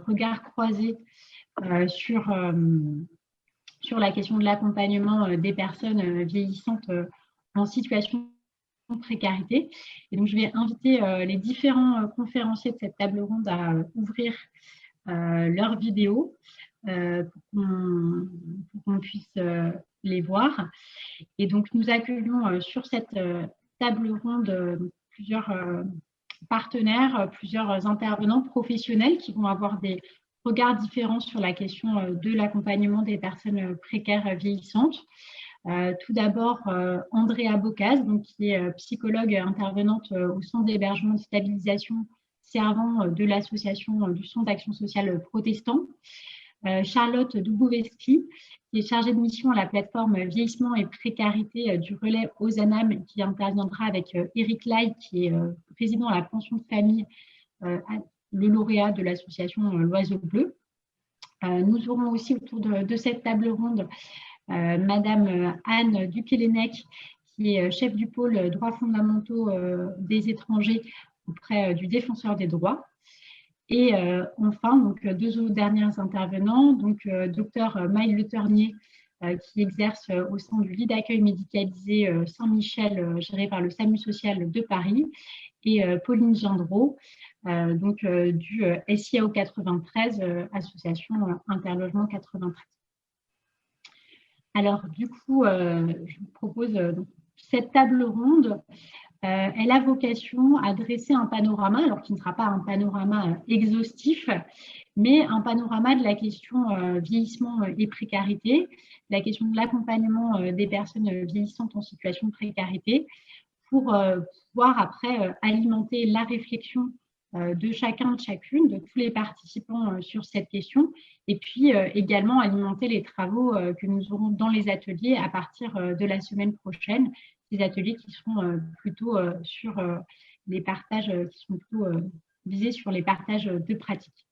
regard croisé sur la question de l'accompagnement des personnes vieillissantes en situation de précarité. Et donc, je vais inviter les différents conférenciers de cette table ronde à ouvrir leurs vidéos pour qu'on puisse les voir. Et donc, nous accueillons sur cette table ronde plusieurs partenaires, plusieurs intervenants professionnels qui vont avoir des regards différents sur la question de l'accompagnement des personnes précaires vieillissantes. Tout d'abord, Andrea Bocaz, donc, qui est psychologue intervenante au Centre d'hébergement de stabilisation servant de l'association du Centre d'action sociale protestant. Charlotte Dubovetsky, qui est chargée de mission à la plateforme Vieillissement et Précarité du Relais Ozanam, qui interviendra avec Eric Lai, qui est président de la pension de famille, le lauréat de l'association L'Oiseau Bleu. Nous aurons aussi autour de cette table ronde Madame Anne Duquelenec, qui est chef du pôle droits fondamentaux des étrangers auprès du défenseur des droits. Et enfin, donc, deux autres dernières intervenants, donc docteur Maï Le Ternier, qui exerce au sein du lit d'accueil médicalisé Saint-Michel, géré par le SAMU social de Paris, et Pauline Gendreau, donc du SIAO 93, association Interlogement 93. Alors, du coup, je vous propose cette table ronde. Elle a vocation à dresser un panorama, alors qui ne sera pas un panorama exhaustif, mais un panorama de la question vieillissement et précarité, la question de l'accompagnement des personnes vieillissantes en situation de précarité, pour pouvoir après alimenter la réflexion de chacun, de chacune, de tous les participants sur cette question, et puis également alimenter les travaux que nous aurons dans les ateliers à partir de la semaine prochaine, des ateliers qui seront plutôt sur les partages, qui sont plutôt visés sur les partages de pratiques.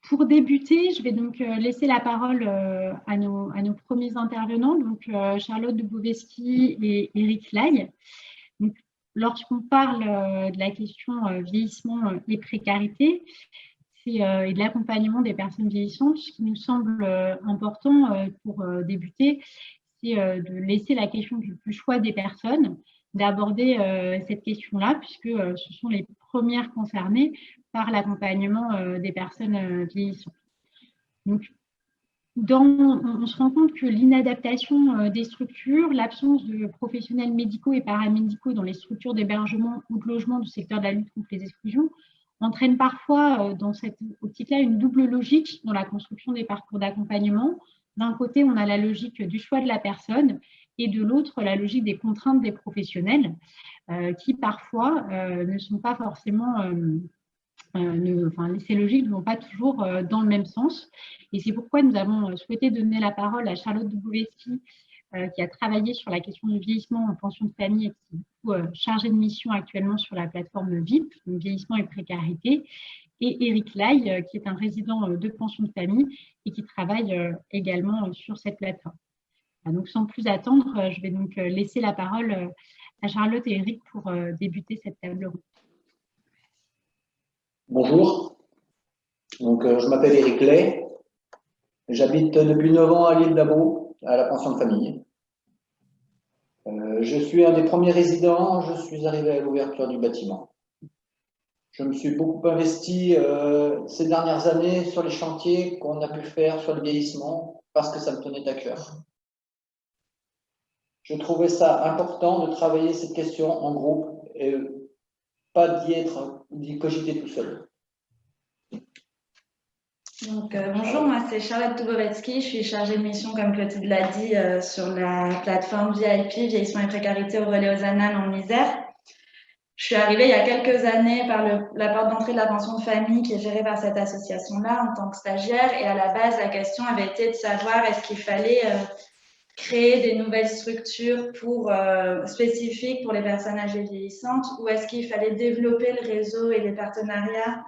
Pour débuter, je vais donc laisser la parole à nos premiers intervenants, donc Charlotte Dubovetsky et Eric Lai. Lorsqu'on parle de la question vieillissement et précarité, et de l'accompagnement des personnes vieillissantes, ce qui nous semble important pour débuter, c'est de laisser la question du choix des personnes, d'aborder cette question-là, puisque ce sont les premières concernées par l'accompagnement des personnes vieillissantes. Donc, on se rend compte que l'inadaptation des structures, l'absence de professionnels médicaux et paramédicaux dans les structures d'hébergement ou de logement du secteur de la lutte contre les exclusions entraîne parfois, dans cette optique-là, une double logique dans la construction des parcours d'accompagnement. D'un côté, on a la logique du choix de la personne et de l'autre, la logique des contraintes des professionnels qui parfois ne sont pas forcément... ces logiques ne vont pas toujours dans le même sens. Et c'est pourquoi nous avons souhaité donner la parole à Charlotte Dubovetsky, qui a travaillé sur la question du vieillissement en pension de famille et qui est du coup, chargée de mission actuellement sur la plateforme VIP, donc vieillissement et précarité, et Eric Lai, qui est un résident de pension de famille et qui travaille également sur cette plateforme. Donc, sans plus attendre, je vais donc laisser la parole à Charlotte et Eric pour débuter cette table ronde. Bonjour, donc, je m'appelle Eric Lai, j'habite depuis 9 ans à l'île d'Abo, à la pension de famille. Je suis un des premiers résidents, je suis arrivé à l'ouverture du bâtiment. Je me suis beaucoup investi ces dernières années sur les chantiers qu'on a pu faire sur le vieillissement parce que ça me tenait à cœur. Je trouvais ça important de travailler cette question en groupe et pas d'y cogiter tout seul. Donc, bonjour, moi c'est Charlotte Dubovetsky, je suis chargée de mission, comme Clotilde l'a dit, sur la plateforme VIP, Vieillissement et Précarité au Relais Ozanam en Isère. Je suis arrivée il y a quelques années par la porte d'entrée de la pension de famille qui est gérée par cette association-là en tant que stagiaire. Et à la base, la question avait été de savoir est-ce qu'il fallait créer des nouvelles structures spécifiques pour les personnes âgées vieillissantes ou est-ce qu'il fallait développer le réseau et les partenariats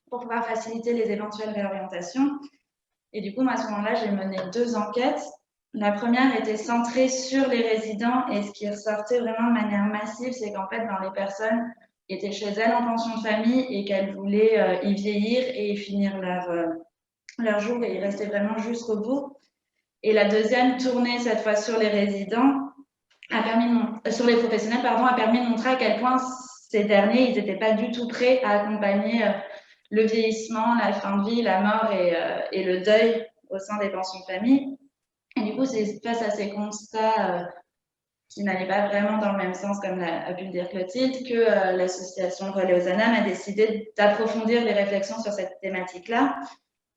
pour pouvoir faciliter les éventuelles réorientations. Et du coup, moi, à ce moment-là, j'ai mené 2 enquêtes. La première était centrée sur les résidents et ce qui ressortait vraiment de manière massive, c'est qu'en fait, dans les personnes étaient chez elles en pension de famille et qu'elles voulaient y vieillir et y finir leur jour et y rester vraiment jusqu'au bout. Et la deuxième tournée, cette fois sur les résidents, sur les professionnels, a permis de montrer à quel point ces derniers, ils n'étaient pas du tout prêts à accompagner le vieillissement, la fin de vie, la mort et le deuil au sein des pensions de famille. Et du coup, c'est face à ces constats qui n'allaient pas vraiment dans le même sens, comme a pu le dire Clotilde, que l'association Relais Ozanam a décidé d'approfondir les réflexions sur cette thématique-là.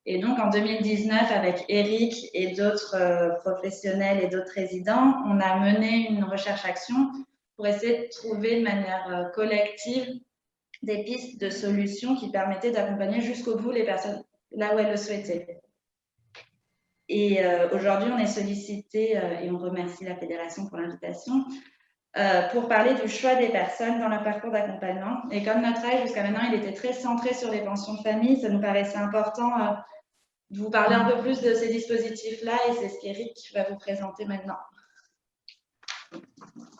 Et donc, en 2019, avec Eric et d'autres professionnels et d'autres résidents, on a mené une recherche-action pour essayer de trouver de manière collective des pistes de solutions qui permettaient d'accompagner jusqu'au bout les personnes là où elles le souhaitaient. Et aujourd'hui, on est sollicité, et on remercie la Fédération pour l'invitation, pour parler du choix des personnes dans leur parcours d'accompagnement. Et comme notre travail jusqu'à maintenant, il était très centré sur les pensions de famille, ça nous paraissait important de vous parler un peu plus de ces dispositifs-là, et c'est ce qu'Éric va vous présenter maintenant.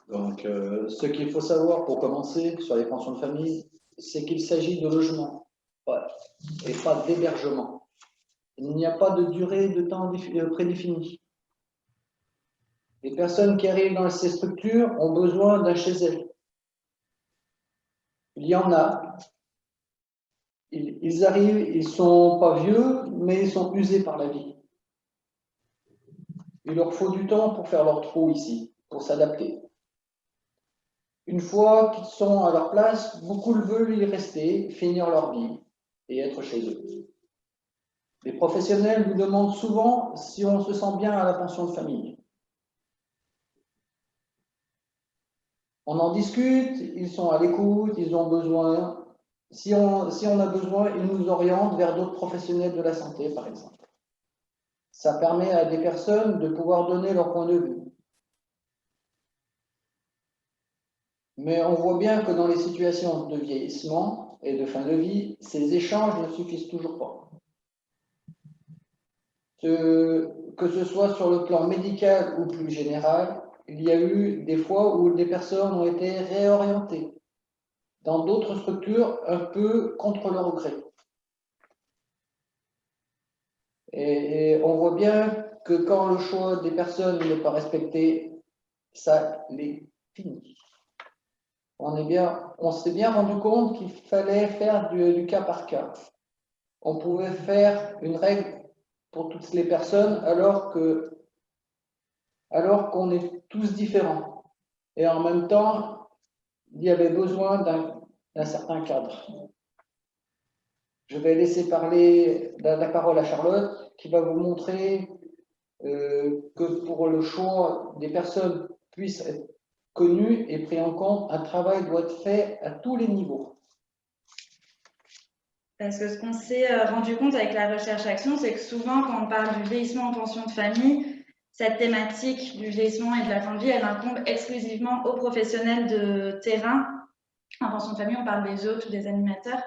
Donc, ce qu'il faut savoir pour commencer sur les pensions de famille, c'est qu'il s'agit de logement et pas d'hébergement. Il n'y a pas de durée de temps prédéfinie. Les personnes qui arrivent dans ces structures ont besoin d'un chez elles. Il y en a. Ils arrivent, ils ne sont pas vieux, mais ils sont usés par la vie. Il leur faut du temps pour faire leur trou ici, pour s'adapter. Une fois qu'ils sont à leur place, beaucoup veulent y rester, finir leur vie et être chez eux. Les professionnels nous demandent souvent si on se sent bien à la pension de famille. On en discute, ils sont à l'écoute, ils ont besoin. Si on a besoin, ils nous orientent vers d'autres professionnels de la santé, par exemple. Ça permet à des personnes de pouvoir donner leur point de vue. Mais on voit bien que dans les situations de vieillissement et de fin de vie, ces échanges ne suffisent toujours pas. Que ce soit sur le plan médical ou plus général, il y a eu des fois où des personnes ont été réorientées dans d'autres structures un peu contre leur gré. Et on voit bien que quand le choix des personnes n'est pas respecté, ça les finit. On s'est bien rendu compte qu'il fallait faire du cas par cas. On pouvait faire une règle pour toutes les personnes alors qu'on est tous différents. Et en même temps, il y avait besoin d'un certain cadre. Je vais laisser parler la parole à Charlotte qui va vous montrer que pour le choix des personnes puissent être connues et pris en compte, un travail doit être fait à tous les niveaux. Parce que ce qu'on s'est rendu compte avec la recherche-action, c'est que souvent, quand on parle du vieillissement en pension de famille, cette thématique du vieillissement et de la fin de vie, elle incombe exclusivement aux professionnels de terrain. En pension de famille, on parle des hôtes ou des animateurs.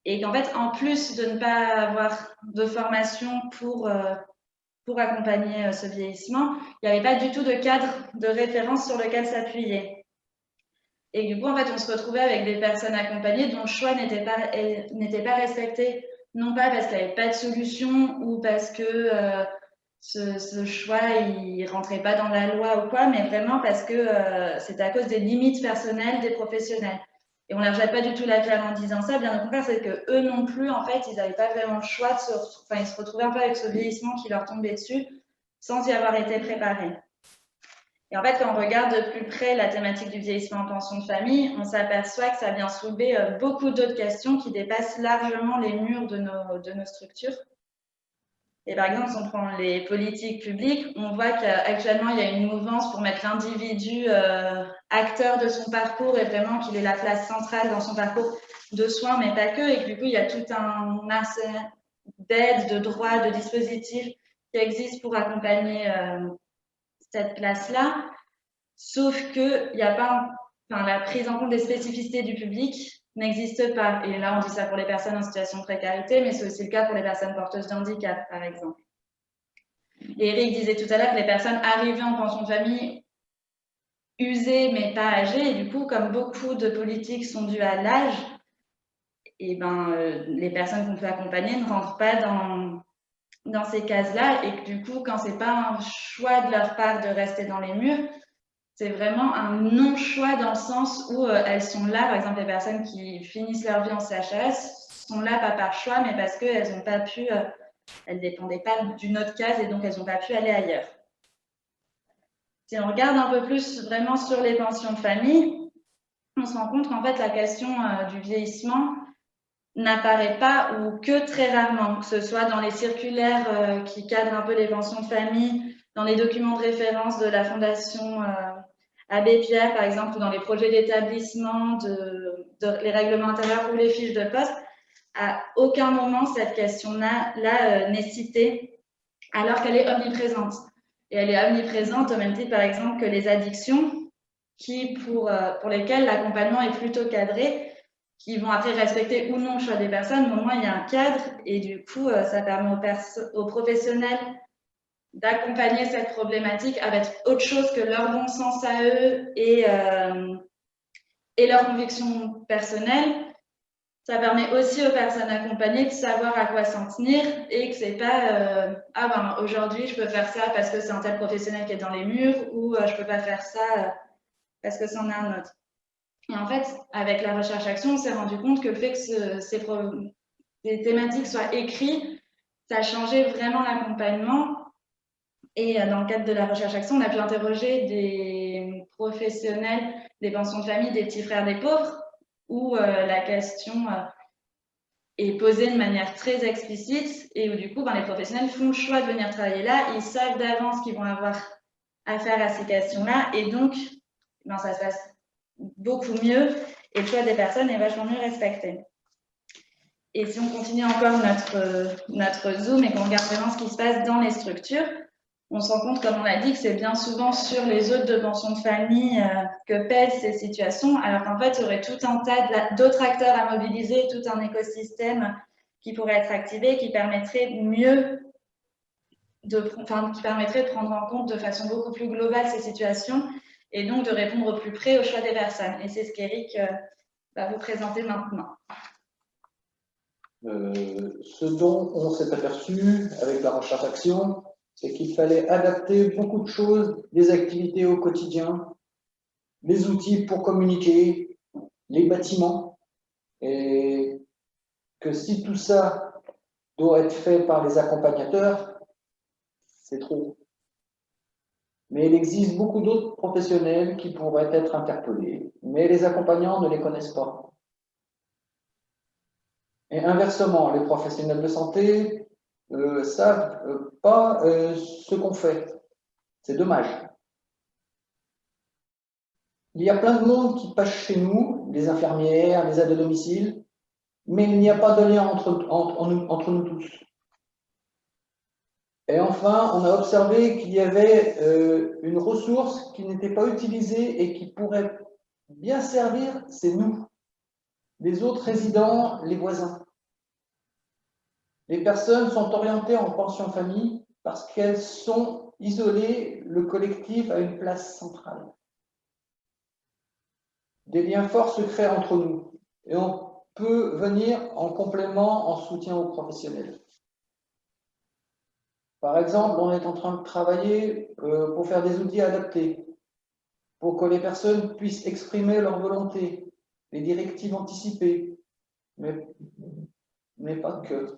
Et qu'en fait, en plus de ne pas avoir de formation pour accompagner ce vieillissement, il n'y avait pas du tout de cadre de référence sur lequel s'appuyer. Et du coup, en fait, on se retrouvait avec des personnes accompagnées dont le choix n'était pas respecté, non pas parce qu'il n'y avait pas de solution ou parce que ce choix il rentrait pas dans la loi ou quoi, mais vraiment parce que c'était à cause des limites personnelles des professionnels. Et on ne leur jette pas du tout la pierre en disant ça, bien au contraire, c'est que eux non plus, en fait, ils n'avaient pas vraiment le choix ils se retrouvaient un peu avec ce vieillissement qui leur tombait dessus sans y avoir été préparés. Et en fait, quand on regarde de plus près la thématique du vieillissement en pension de famille, on s'aperçoit que ça vient soulever beaucoup d'autres questions qui dépassent largement les murs de nos structures. Et par exemple, si on prend les politiques publiques, on voit qu'actuellement, il y a une mouvance pour mettre l'individu acteur de son parcours et vraiment qu'il ait la place centrale dans son parcours de soins, mais pas que. Et que du coup, il y a tout un arsenal d'aides, de droits, de dispositifs qui existent pour accompagner cette place-là. Sauf qu'il n'y a pas, la prise en compte des spécificités du public n'existe pas. Et là, on dit ça pour les personnes en situation de précarité, mais c'est aussi le cas pour les personnes porteuses de handicap, par exemple. Et Eric disait tout à l'heure que les personnes arrivées en pension de famille usés mais pas âgés. Et du coup, comme beaucoup de politiques sont dues à l'âge, et ben, les personnes qu'on peut accompagner ne rentrent pas dans ces cases-là. Et que du coup, quand c'est pas un choix de leur part de rester dans les murs, c'est vraiment un non-choix dans le sens où elles sont là, par exemple, les personnes qui finissent leur vie en CHRS sont là pas par choix, mais parce qu'elles n'ont pas pu, elles ne dépendaient pas d'une autre case et donc elles n'ont pas pu aller ailleurs. Si on regarde un peu plus vraiment sur les pensions de famille, on se rend compte qu'en fait, la question du vieillissement n'apparaît pas ou que très rarement, que ce soit dans les circulaires qui cadrent un peu les pensions de famille, dans les documents de référence de la Fondation Abbé Pierre, par exemple, ou dans les projets d'établissement, les règlements intérieurs ou les fiches de poste. À aucun moment, cette question-là n'est citée, alors qu'elle est omniprésente. Et elle est omniprésente au même titre, par exemple, que les addictions, pour lesquelles l'accompagnement est plutôt cadré, qui vont après respecter ou non le choix des personnes, mais au moins il y a un cadre, et du coup, ça permet aux professionnels d'accompagner cette problématique avec autre chose que leur bon sens à eux et leur conviction personnelle. Ça permet aussi aux personnes accompagnées de savoir à quoi s'en tenir et que c'est pas ah ben aujourd'hui je peux faire ça parce que c'est un tel professionnel qui est dans les murs ou je peux pas faire ça parce que c'en est un autre. Et en fait, avec la recherche-action, on s'est rendu compte que le fait que ces thématiques soient écrites, ça a changé vraiment l'accompagnement. Et dans le cadre de la recherche-action, on a pu interroger des professionnels des pensions de famille des petits frères des pauvres, où la question est posée de manière très explicite et où du coup, ben, les professionnels font le choix de venir travailler là. Ils savent d'avance qu'ils vont avoir affaire à ces questions-là et donc, ben, ça se passe beaucoup mieux et le choix des personnes est vachement mieux respecté. Et si on continue encore notre zoom et qu'on regarde vraiment ce qui se passe dans les structures, on se rend compte, comme on l'a dit, que c'est bien souvent sur les hôtes de pension de famille que pèsent ces situations, alors qu'en fait, il y aurait tout un tas d'autres acteurs à mobiliser, tout un écosystème qui pourrait être activé, qui permettrait qui permettrait de prendre en compte de façon beaucoup plus globale ces situations et donc de répondre au plus près au choix des personnes. Et c'est ce qu'Éric va vous présenter maintenant. Ce dont on s'est aperçu avec la recherche-action, c'est qu'il fallait adapter beaucoup de choses, les activités au quotidien, les outils pour communiquer, les bâtiments, et que si tout ça doit être fait par les accompagnateurs, c'est trop. Mais il existe beaucoup d'autres professionnels qui pourraient être interpellés, mais les accompagnants ne les connaissent pas. Et inversement, les professionnels de santé savent pas ce qu'on fait. C'est dommage. Il y a plein de monde qui passe chez nous, les infirmières, les aides à domicile, mais il n'y a pas de lien entre nous tous. Et enfin, on a observé qu'il y avait une ressource qui n'était pas utilisée et qui pourrait bien servir, c'est nous, les autres résidents, les voisins. Les personnes sont orientées en pension famille parce qu'elles sont isolées, le collectif a une place centrale. Des liens forts se créent entre nous et on peut venir en complément, en soutien aux professionnels. Par exemple, on est en train de travailler pour faire des outils adaptés, pour que les personnes puissent exprimer leur volonté, les directives anticipées, mais pas que.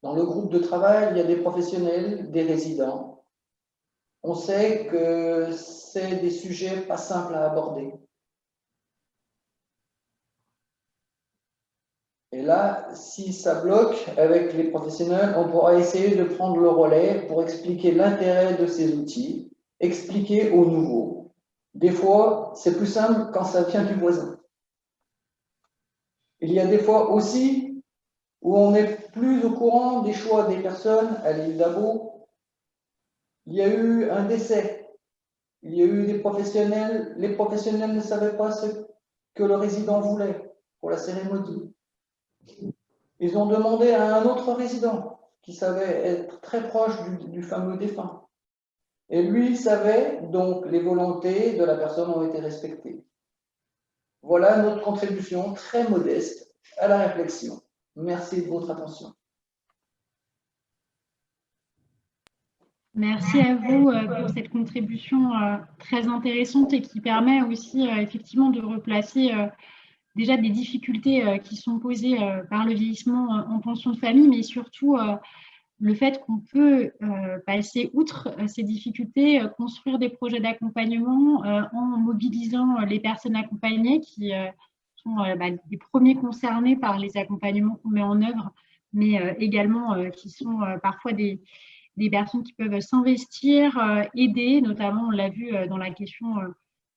Dans le groupe de travail, il y a des professionnels, des résidents. On sait que c'est des sujets pas simples à aborder. Et là, si ça bloque avec les professionnels, on pourra essayer de prendre le relais pour expliquer l'intérêt de ces outils, expliquer aux nouveaux. Des fois, c'est plus simple quand ça vient du voisin. Il y a des fois aussi où on n'est plus au courant des choix des personnes à l'île d'Abo. Il y a eu un décès. Il y a eu des professionnels. Les professionnels ne savaient pas ce que le résident voulait pour la cérémonie. Ils ont demandé à un autre résident qui savait être très proche du fameux défunt. Et lui, il savait, donc les volontés de la personne ont été respectées. Voilà notre contribution très modeste à la réflexion. Merci de votre attention. Merci à vous pour cette contribution très intéressante et qui permet aussi effectivement de replacer déjà des difficultés qui sont posées par le vieillissement en pension de famille, mais surtout le fait qu'on peut passer outre ces difficultés, construire des projets d'accompagnement en mobilisant les personnes accompagnées qui sont les premiers concernés par les accompagnements qu'on met en œuvre, mais également qui sont parfois des personnes qui peuvent s'investir, aider, notamment on l'a vu dans la question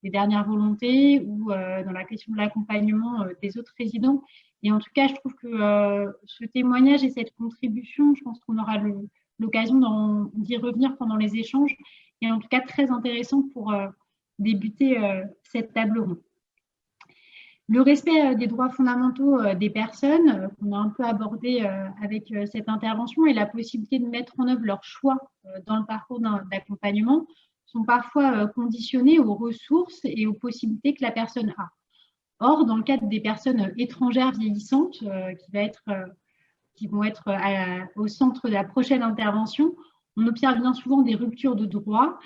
des dernières volontés ou dans la question de l'accompagnement des autres résidents. Et en tout cas, je trouve que ce témoignage et cette contribution, je pense qu'on aura l'occasion d'y revenir pendant les échanges, et en tout cas très intéressant pour débuter cette table ronde. Le respect des droits fondamentaux des personnes, qu'on a un peu abordé avec cette intervention, et la possibilité de mettre en œuvre leur choix dans le parcours d'accompagnement sont parfois conditionnés aux ressources et aux possibilités que la personne a. Or, dans le cadre des personnes étrangères vieillissantes qui vont être au centre de la prochaine intervention, on observe bien souvent des ruptures de droits,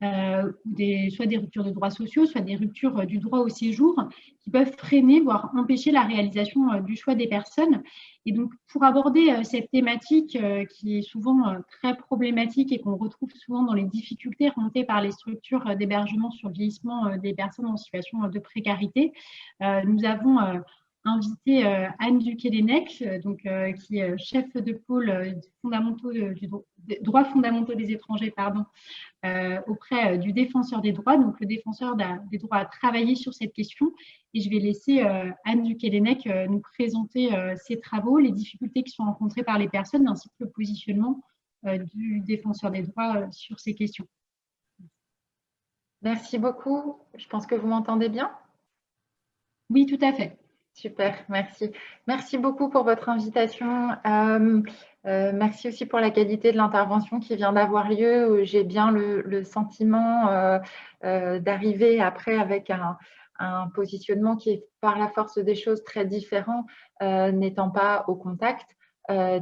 soit des ruptures de droits sociaux, soit des ruptures du droit au séjour, qui peuvent freiner, voire empêcher la réalisation du choix des personnes. Et donc, pour aborder cette thématique qui est souvent très problématique et qu'on retrouve souvent dans les difficultés remontées par les structures d'hébergement sur le vieillissement des personnes en situation de précarité, nous avons invité Anne Duquelenec, qui est chef de pôle droits fondamentaux des étrangers, auprès du défenseur des droits. Donc, le défenseur des droits a travaillé sur cette question, et je vais laisser Anne Duquelenec nous présenter ses travaux, les difficultés qui sont rencontrées par les personnes, ainsi que le positionnement du défenseur des droits sur ces questions. Merci beaucoup. Je pense que vous m'entendez bien? Oui, tout à fait. Super, merci. Merci beaucoup pour votre invitation. Merci aussi pour la qualité de l'intervention qui vient d'avoir lieu. J'ai bien le sentiment d'arriver après avec un positionnement qui est par la force des choses très différent, n'étant pas au contact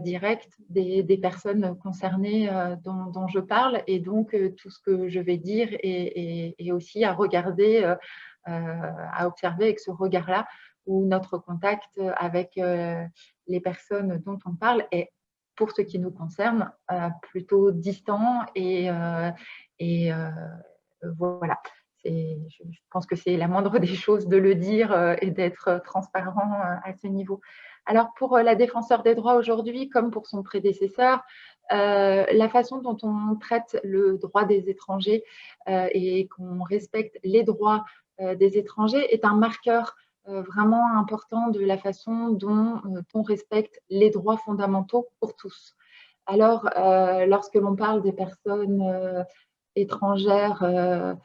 direct des personnes concernées dont je parle. Et donc, tout ce que je vais dire est aussi à regarder, à observer avec ce regard-là, où notre contact avec les personnes dont on parle est, pour ce qui nous concerne, plutôt distant et voilà. Je pense que c'est la moindre des choses de le dire et d'être transparent à ce niveau. Alors, pour la défenseure des droits aujourd'hui, comme pour son prédécesseur, la façon dont on traite le droit des étrangers et qu'on respecte les droits des étrangers est un marqueur vraiment important de la façon dont on respecte les droits fondamentaux pour tous. Alors, lorsque l'on parle des personnes étrangères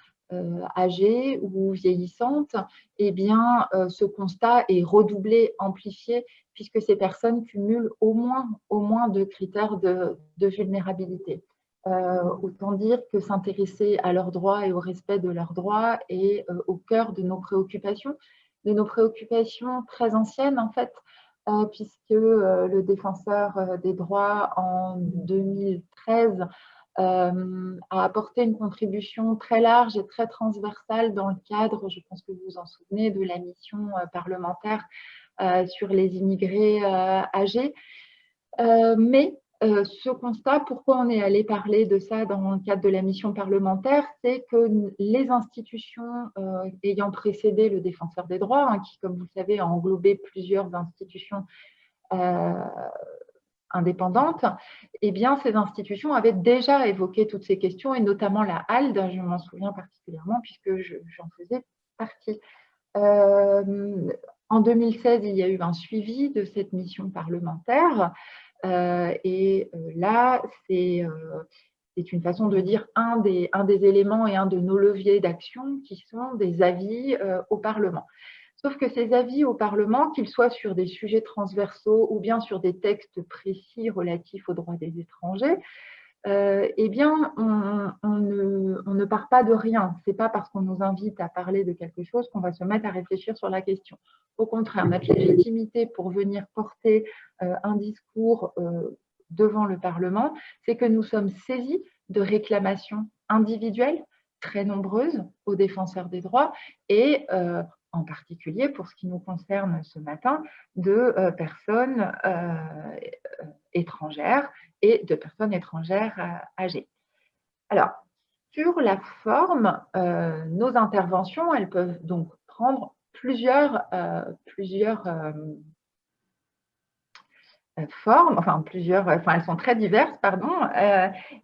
âgées ou vieillissantes, eh bien, ce constat est redoublé, amplifié, puisque ces personnes cumulent au moins deux critères de vulnérabilité. Autant dire que s'intéresser à leurs droits et au respect de leurs droits est au cœur de nos préoccupations très anciennes en fait, puisque le défenseur des droits en 2013 a apporté une contribution très large et très transversale dans le cadre, je pense que vous vous en souvenez, de la mission parlementaire sur les immigrés âgés. Mais ce constat, pourquoi on est allé parler de ça dans le cadre de la mission parlementaire, c'est que les institutions ayant précédé le défenseur des droits, qui, comme vous le savez, a englobé plusieurs institutions indépendantes, eh bien, ces institutions avaient déjà évoqué toutes ces questions, et notamment la HALD, je m'en souviens particulièrement puisque j'en faisais partie. En 2016, il y a eu un suivi de cette mission parlementaire. Là, c'est une façon de dire un des éléments et un de nos leviers d'action qui sont des avis au Parlement. Sauf que ces avis au Parlement, qu'ils soient sur des sujets transversaux ou bien sur des textes précis relatifs aux droits des étrangers, eh bien, on ne part pas de rien. Ce n'est pas parce qu'on nous invite à parler de quelque chose qu'on va se mettre à réfléchir sur la question. Au contraire, notre légitimité pour venir porter un discours devant le Parlement, c'est que nous sommes saisis de réclamations individuelles très nombreuses aux défenseurs des droits et en particulier pour ce qui nous concerne ce matin, de personnes étrangères et de personnes étrangères âgées. Alors, sur la forme, nos interventions, elles peuvent donc prendre plusieurs formes, elles sont très diverses, pardon,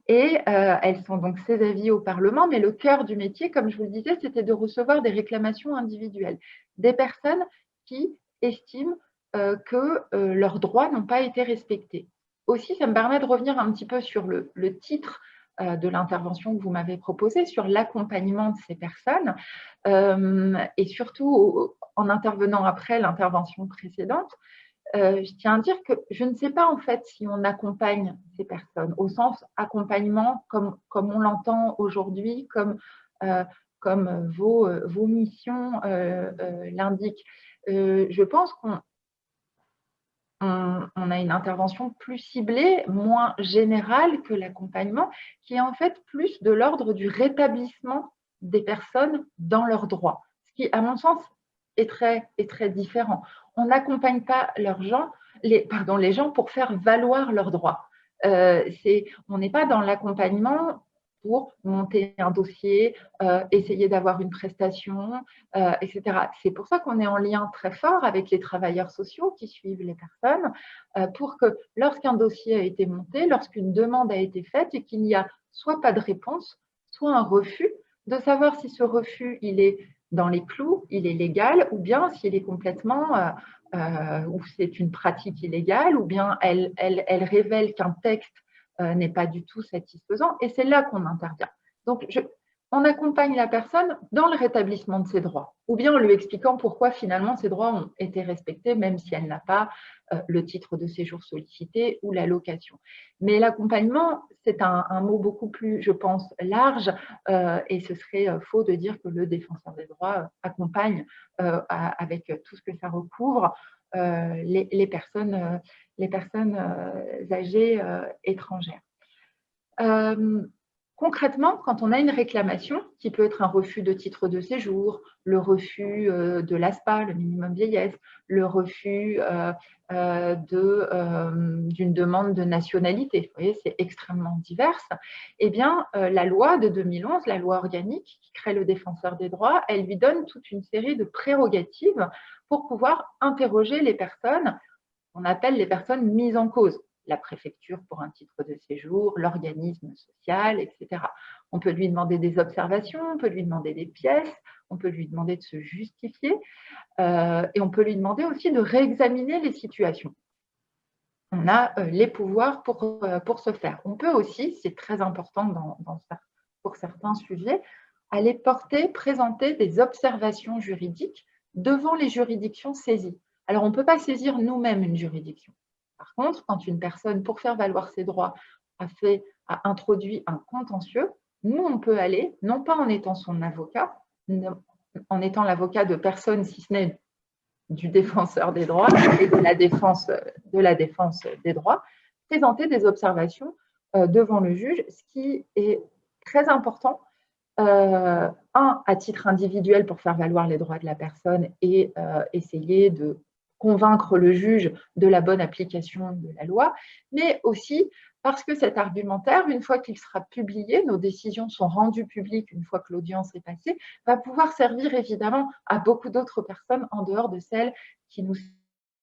et elles sont donc ces avis au Parlement, mais le cœur du métier, comme je vous le disais, c'était de recevoir des réclamations individuelles, des personnes qui estiment que leurs droits n'ont pas été respectés. Aussi, ça me permet de revenir un petit peu sur le titre de l'intervention que vous m'avez proposée, sur l'accompagnement de ces personnes, et surtout en intervenant après l'intervention précédente, je tiens à dire que je ne sais pas en fait si on accompagne ces personnes au sens accompagnement comme on l'entend aujourd'hui, comme vos missions l'indiquent. Je pense qu'on a une intervention plus ciblée, moins générale que l'accompagnement, qui est en fait plus de l'ordre du rétablissement des personnes dans leurs droits, ce qui, à mon sens, est très différent. On n'accompagne pas les gens pour faire valoir leurs droits. On n'est pas dans l'accompagnement pour monter un dossier, essayer d'avoir une prestation, etc. C'est pour ça qu'on est en lien très fort avec les travailleurs sociaux qui suivent les personnes, pour que lorsqu'un dossier a été monté, lorsqu'une demande a été faite et qu'il n'y a soit pas de réponse, soit un refus, de savoir si ce refus, il est dans les clous, il est légal, ou bien s'il est complètement, ou c'est une pratique illégale, ou bien elle révèle qu'un texte n'est pas du tout satisfaisant, et c'est là qu'on intervient. Donc, on accompagne la personne dans le rétablissement de ses droits, ou bien en lui expliquant pourquoi finalement ses droits ont été respectés, même si elle n'a pas le titre de séjour sollicité ou l'allocation. Mais l'accompagnement, c'est un mot beaucoup plus, je pense, large, et ce serait faux de dire que le défenseur des droits accompagne avec tout ce que ça recouvre les personnes âgées étrangères. Concrètement, quand on a une réclamation, qui peut être un refus de titre de séjour, le refus de l'ASPA, le minimum vieillesse, le refus d'une demande de nationalité, vous voyez, c'est extrêmement divers, eh bien, la loi de 2011, la loi organique qui crée le défenseur des droits, elle lui donne toute une série de prérogatives pour pouvoir interroger les personnes, on appelle les personnes mises en cause. La préfecture pour un titre de séjour, l'organisme social, etc. On peut lui demander des observations, on peut lui demander des pièces, on peut lui demander de se justifier et on peut lui demander aussi de réexaminer les situations. On a les pouvoirs pour ce faire. On peut aussi, c'est très important pour certains sujets, aller présenter des observations juridiques devant les juridictions saisies. Alors, on ne peut pas saisir nous-mêmes une juridiction. Par contre, quand une personne, pour faire valoir ses droits, a introduit un contentieux, nous, on peut aller, non pas en étant son avocat, en étant l'avocat de personne, si ce n'est du défenseur des droits et de la défense des droits, présenter des observations devant le juge, ce qui est très important, à titre individuel pour faire valoir les droits de la personne et essayer de convaincre le juge de la bonne application de la loi, mais aussi parce que cet argumentaire, une fois qu'il sera publié, nos décisions sont rendues publiques une fois que l'audience est passée, va pouvoir servir évidemment à beaucoup d'autres personnes en dehors de celles qui nous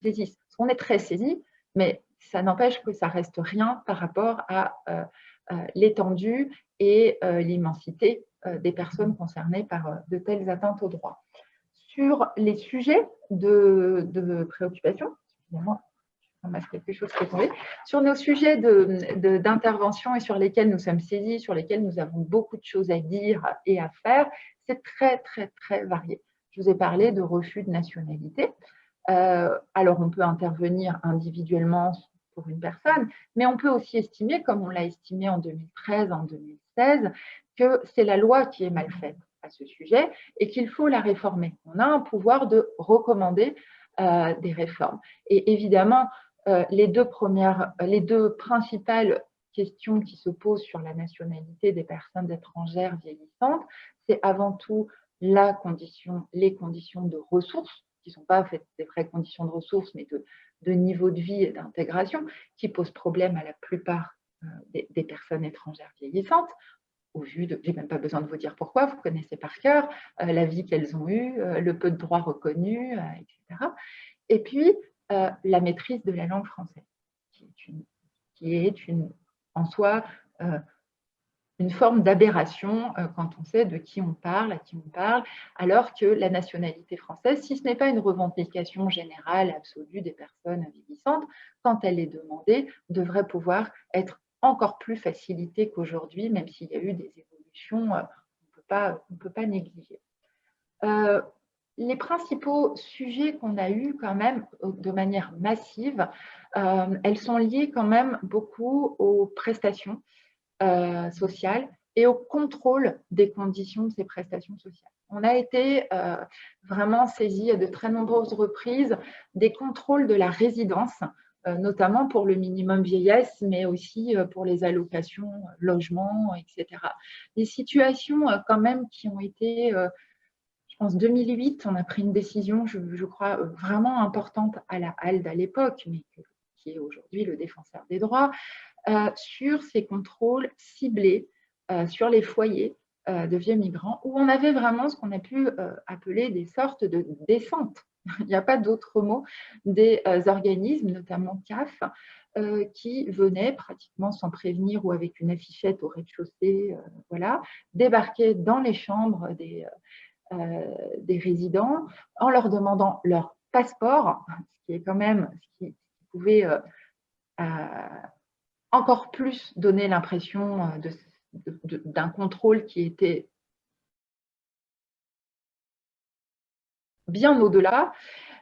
saisissent. On est très saisis, mais ça n'empêche que ça reste rien par rapport à l'étendue et l'immensité des personnes concernées par de telles atteintes aux droits. Sur les sujets de préoccupation, évidemment, quelque chose qui est tombé, sur nos sujets d'intervention et sur lesquels nous sommes saisis, sur lesquels nous avons beaucoup de choses à dire et à faire, c'est très, très, très varié. Je vous ai parlé de refus de nationalité. Alors, on peut intervenir individuellement pour une personne, mais on peut aussi estimer, comme on l'a estimé en 2013, en 2016, que c'est la loi qui est mal faite à ce sujet et qu'il faut la réformer. On a un pouvoir de recommander des réformes. Et évidemment, les deux principales questions qui se posent sur la nationalité des personnes étrangères vieillissantes, c'est avant tout les conditions de ressources, qui ne sont pas en fait des vraies conditions de ressources, mais de niveau de vie et d'intégration, qui posent problème à la plupart des personnes étrangères vieillissantes, au vu de, je n'ai même pas besoin de vous dire pourquoi, vous connaissez par cœur la vie qu'elles ont eue, le peu de droits reconnus, etc. Et puis, la maîtrise de la langue française, qui est en soi une forme d'aberration quand on sait de qui on parle, à qui on parle, alors que la nationalité française, si ce n'est pas une revendication générale, absolue des personnes vieillissantes, quand elle est demandée, devrait pouvoir être encore plus facilitée qu'aujourd'hui, même s'il y a eu des évolutions, on ne peut pas négliger. Les principaux sujets qu'on a eus quand même de manière massive, elles sont liées quand même beaucoup aux prestations sociales et au contrôle des conditions de ces prestations sociales. On a été vraiment saisis à de très nombreuses reprises des contrôles de la résidence, notamment pour le minimum vieillesse, mais aussi pour les allocations, logements, etc. Des situations quand même qui ont été, je pense, 2008, on a pris une décision, je crois, vraiment importante à la HALD à l'époque, mais qui est aujourd'hui le défenseur des droits, sur ces contrôles ciblés sur les foyers de vieux migrants, où on avait vraiment ce qu'on a pu appeler des sortes de descentes, il n'y a pas d'autre mot, des organismes, notamment CAF, qui venaient pratiquement sans prévenir ou avec une affichette au rez-de-chaussée, voilà, débarquer dans les chambres des résidents en leur demandant leur passeport, ce qui est quand même ce qui pouvait encore plus donner l'impression d'un contrôle qui était bien au-delà,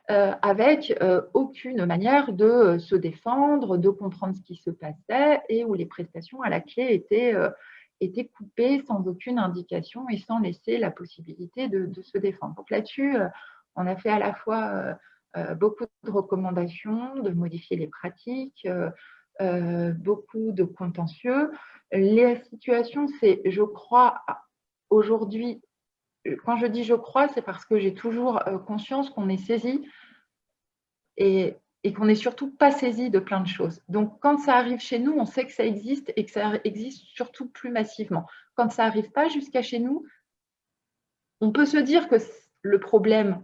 avec aucune manière de se défendre, de comprendre ce qui se passait et où les prestations à la clé étaient coupées sans aucune indication et sans laisser la possibilité de se défendre. Donc là-dessus, on a fait à la fois beaucoup de recommandations, de modifier les pratiques, beaucoup de contentieux. La situation, c'est, je crois, aujourd'hui, quand je dis je crois, c'est parce que j'ai toujours conscience qu'on est saisi et qu'on n'est surtout pas saisi de plein de choses. Donc, quand ça arrive chez nous, on sait que ça existe et que ça existe surtout plus massivement. Quand ça n'arrive pas jusqu'à chez nous, on peut se dire que le problème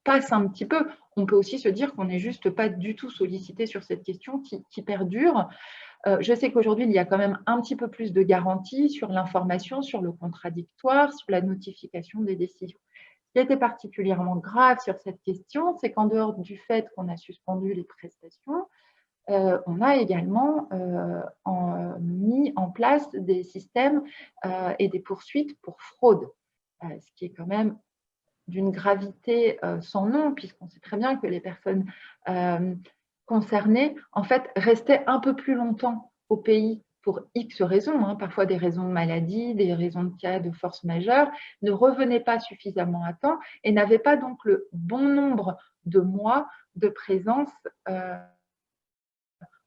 passe un petit peu. On peut aussi se dire qu'on n'est juste pas du tout sollicité sur cette question qui perdure. Je sais qu'aujourd'hui, il y a quand même un petit peu plus de garanties sur l'information, sur le contradictoire, sur la notification des décisions. Ce qui a été particulièrement grave sur cette question, c'est qu'en dehors du fait qu'on a suspendu les prestations, on a également mis en place des systèmes et des poursuites pour fraude, ce qui est quand même d'une gravité sans nom, puisqu'on sait très bien que les personnes concernées, en fait, restaient un peu plus longtemps au pays pour X raisons, parfois des raisons de maladie, des raisons de cas de force majeure, ne revenaient pas suffisamment à temps et n'avaient pas donc le bon nombre de mois de présence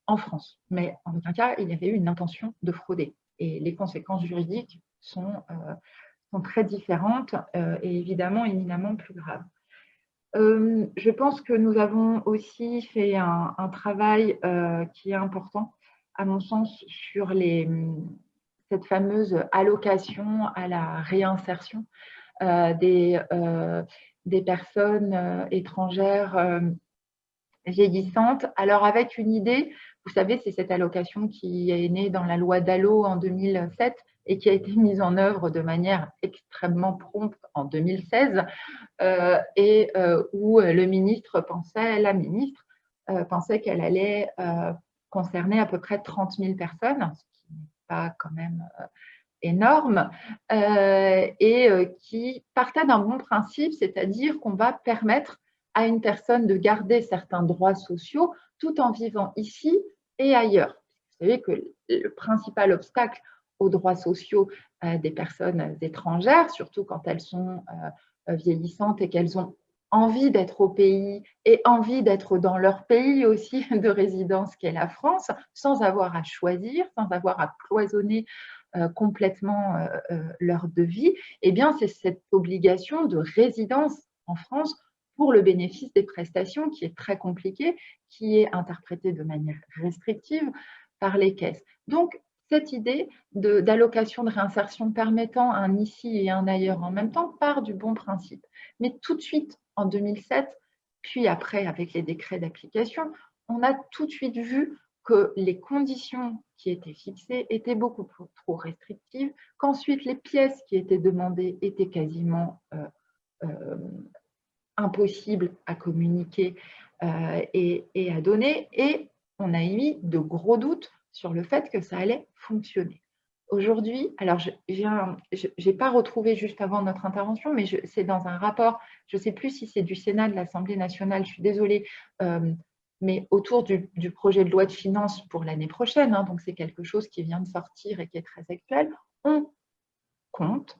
en France. Mais en aucun cas, il y avait eu une intention de frauder. Et les conséquences juridiques sont très différentes et évidemment éminemment plus graves. Je pense que nous avons aussi fait un travail qui est important, à mon sens, sur cette fameuse allocation à la réinsertion des personnes étrangères vieillissantes. Alors avec une idée, vous savez, c'est cette allocation qui est née dans la loi Dallot en 2007 et qui a été mise en œuvre de manière extrêmement prompte en 2016 où la ministre pensait qu'elle allait concerner à peu près 30 000 personnes, ce qui n'est pas quand même énorme, qui partait d'un bon principe, c'est-à-dire qu'on va permettre à une personne de garder certains droits sociaux tout en vivant ici et ailleurs. Vous savez que le principal obstacle aux droits sociaux des personnes étrangères, surtout quand elles sont vieillissantes et qu'elles ont envie d'être au pays et envie d'être dans leur pays aussi de résidence qu'est la France, sans avoir à choisir, sans avoir à cloisonner complètement leur devis, eh bien, c'est cette obligation de résidence en France pour le bénéfice des prestations qui est très compliquée, qui est interprétée de manière restrictive par les caisses. Donc, cette idée d'allocation de réinsertion permettant un ici et un ailleurs en même temps part du bon principe. Mais tout de suite, en 2007, puis après avec les décrets d'application, on a tout de suite vu que les conditions qui étaient fixées étaient beaucoup trop restrictives, qu'ensuite les pièces qui étaient demandées étaient quasiment impossibles à communiquer et à donner, et on a émis de gros doutes sur le fait que ça allait fonctionner. Aujourd'hui, alors je n'ai pas retrouvé juste avant notre intervention, mais c'est dans un rapport, je ne sais plus si c'est du Sénat, de l'Assemblée nationale, je suis désolée, mais autour du projet de loi de finances pour l'année prochaine, hein, donc c'est quelque chose qui vient de sortir et qui est très actuel, on compte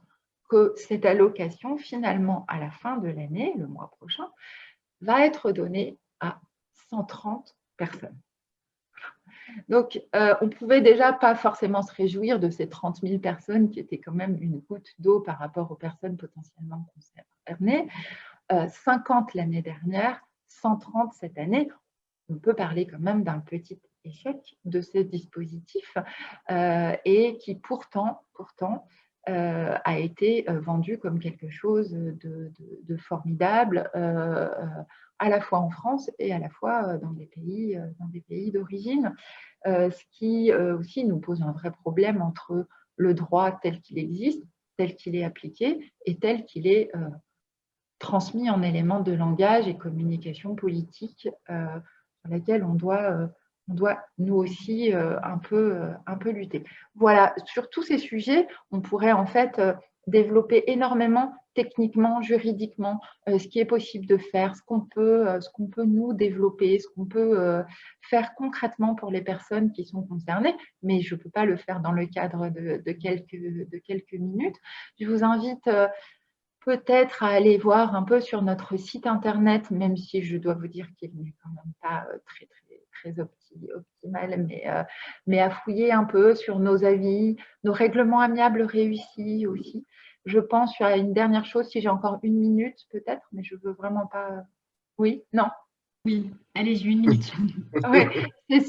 que cette allocation, finalement, à la fin de l'année, le mois prochain, va être donnée à 130 personnes. Donc, on ne pouvait déjà pas forcément se réjouir de ces 30 000 personnes qui étaient quand même une goutte d'eau par rapport aux personnes potentiellement concernées. 50 l'année dernière, 130 cette année. On peut parler quand même d'un petit échec de ces dispositifs et qui pourtant a été vendu comme quelque chose de formidable à la fois en France et à la fois dans des pays d'origine, ce qui aussi nous pose un vrai problème entre le droit tel qu'il existe, tel qu'il est appliqué et tel qu'il est transmis en éléments de langage et communication politique sur laquelle on doit nous aussi un peu lutter. Voilà, sur tous ces sujets, on pourrait en fait développer énormément techniquement, juridiquement, ce qui est possible de faire, ce qu'on peut nous développer, ce qu'on peut faire concrètement pour les personnes qui sont concernées, mais je ne peux pas le faire dans le cadre de quelques minutes. Je vous invite peut-être à aller voir un peu sur notre site internet, même si je dois vous dire qu'il n'est quand même pas très optimal, mais à fouiller un peu sur nos avis, nos règlements amiables réussis aussi. Je pense à une dernière chose, si j'ai encore une minute peut-être, mais je ne veux vraiment pas… Oui, non. Oui, allez-y, une minute. Oui, c'est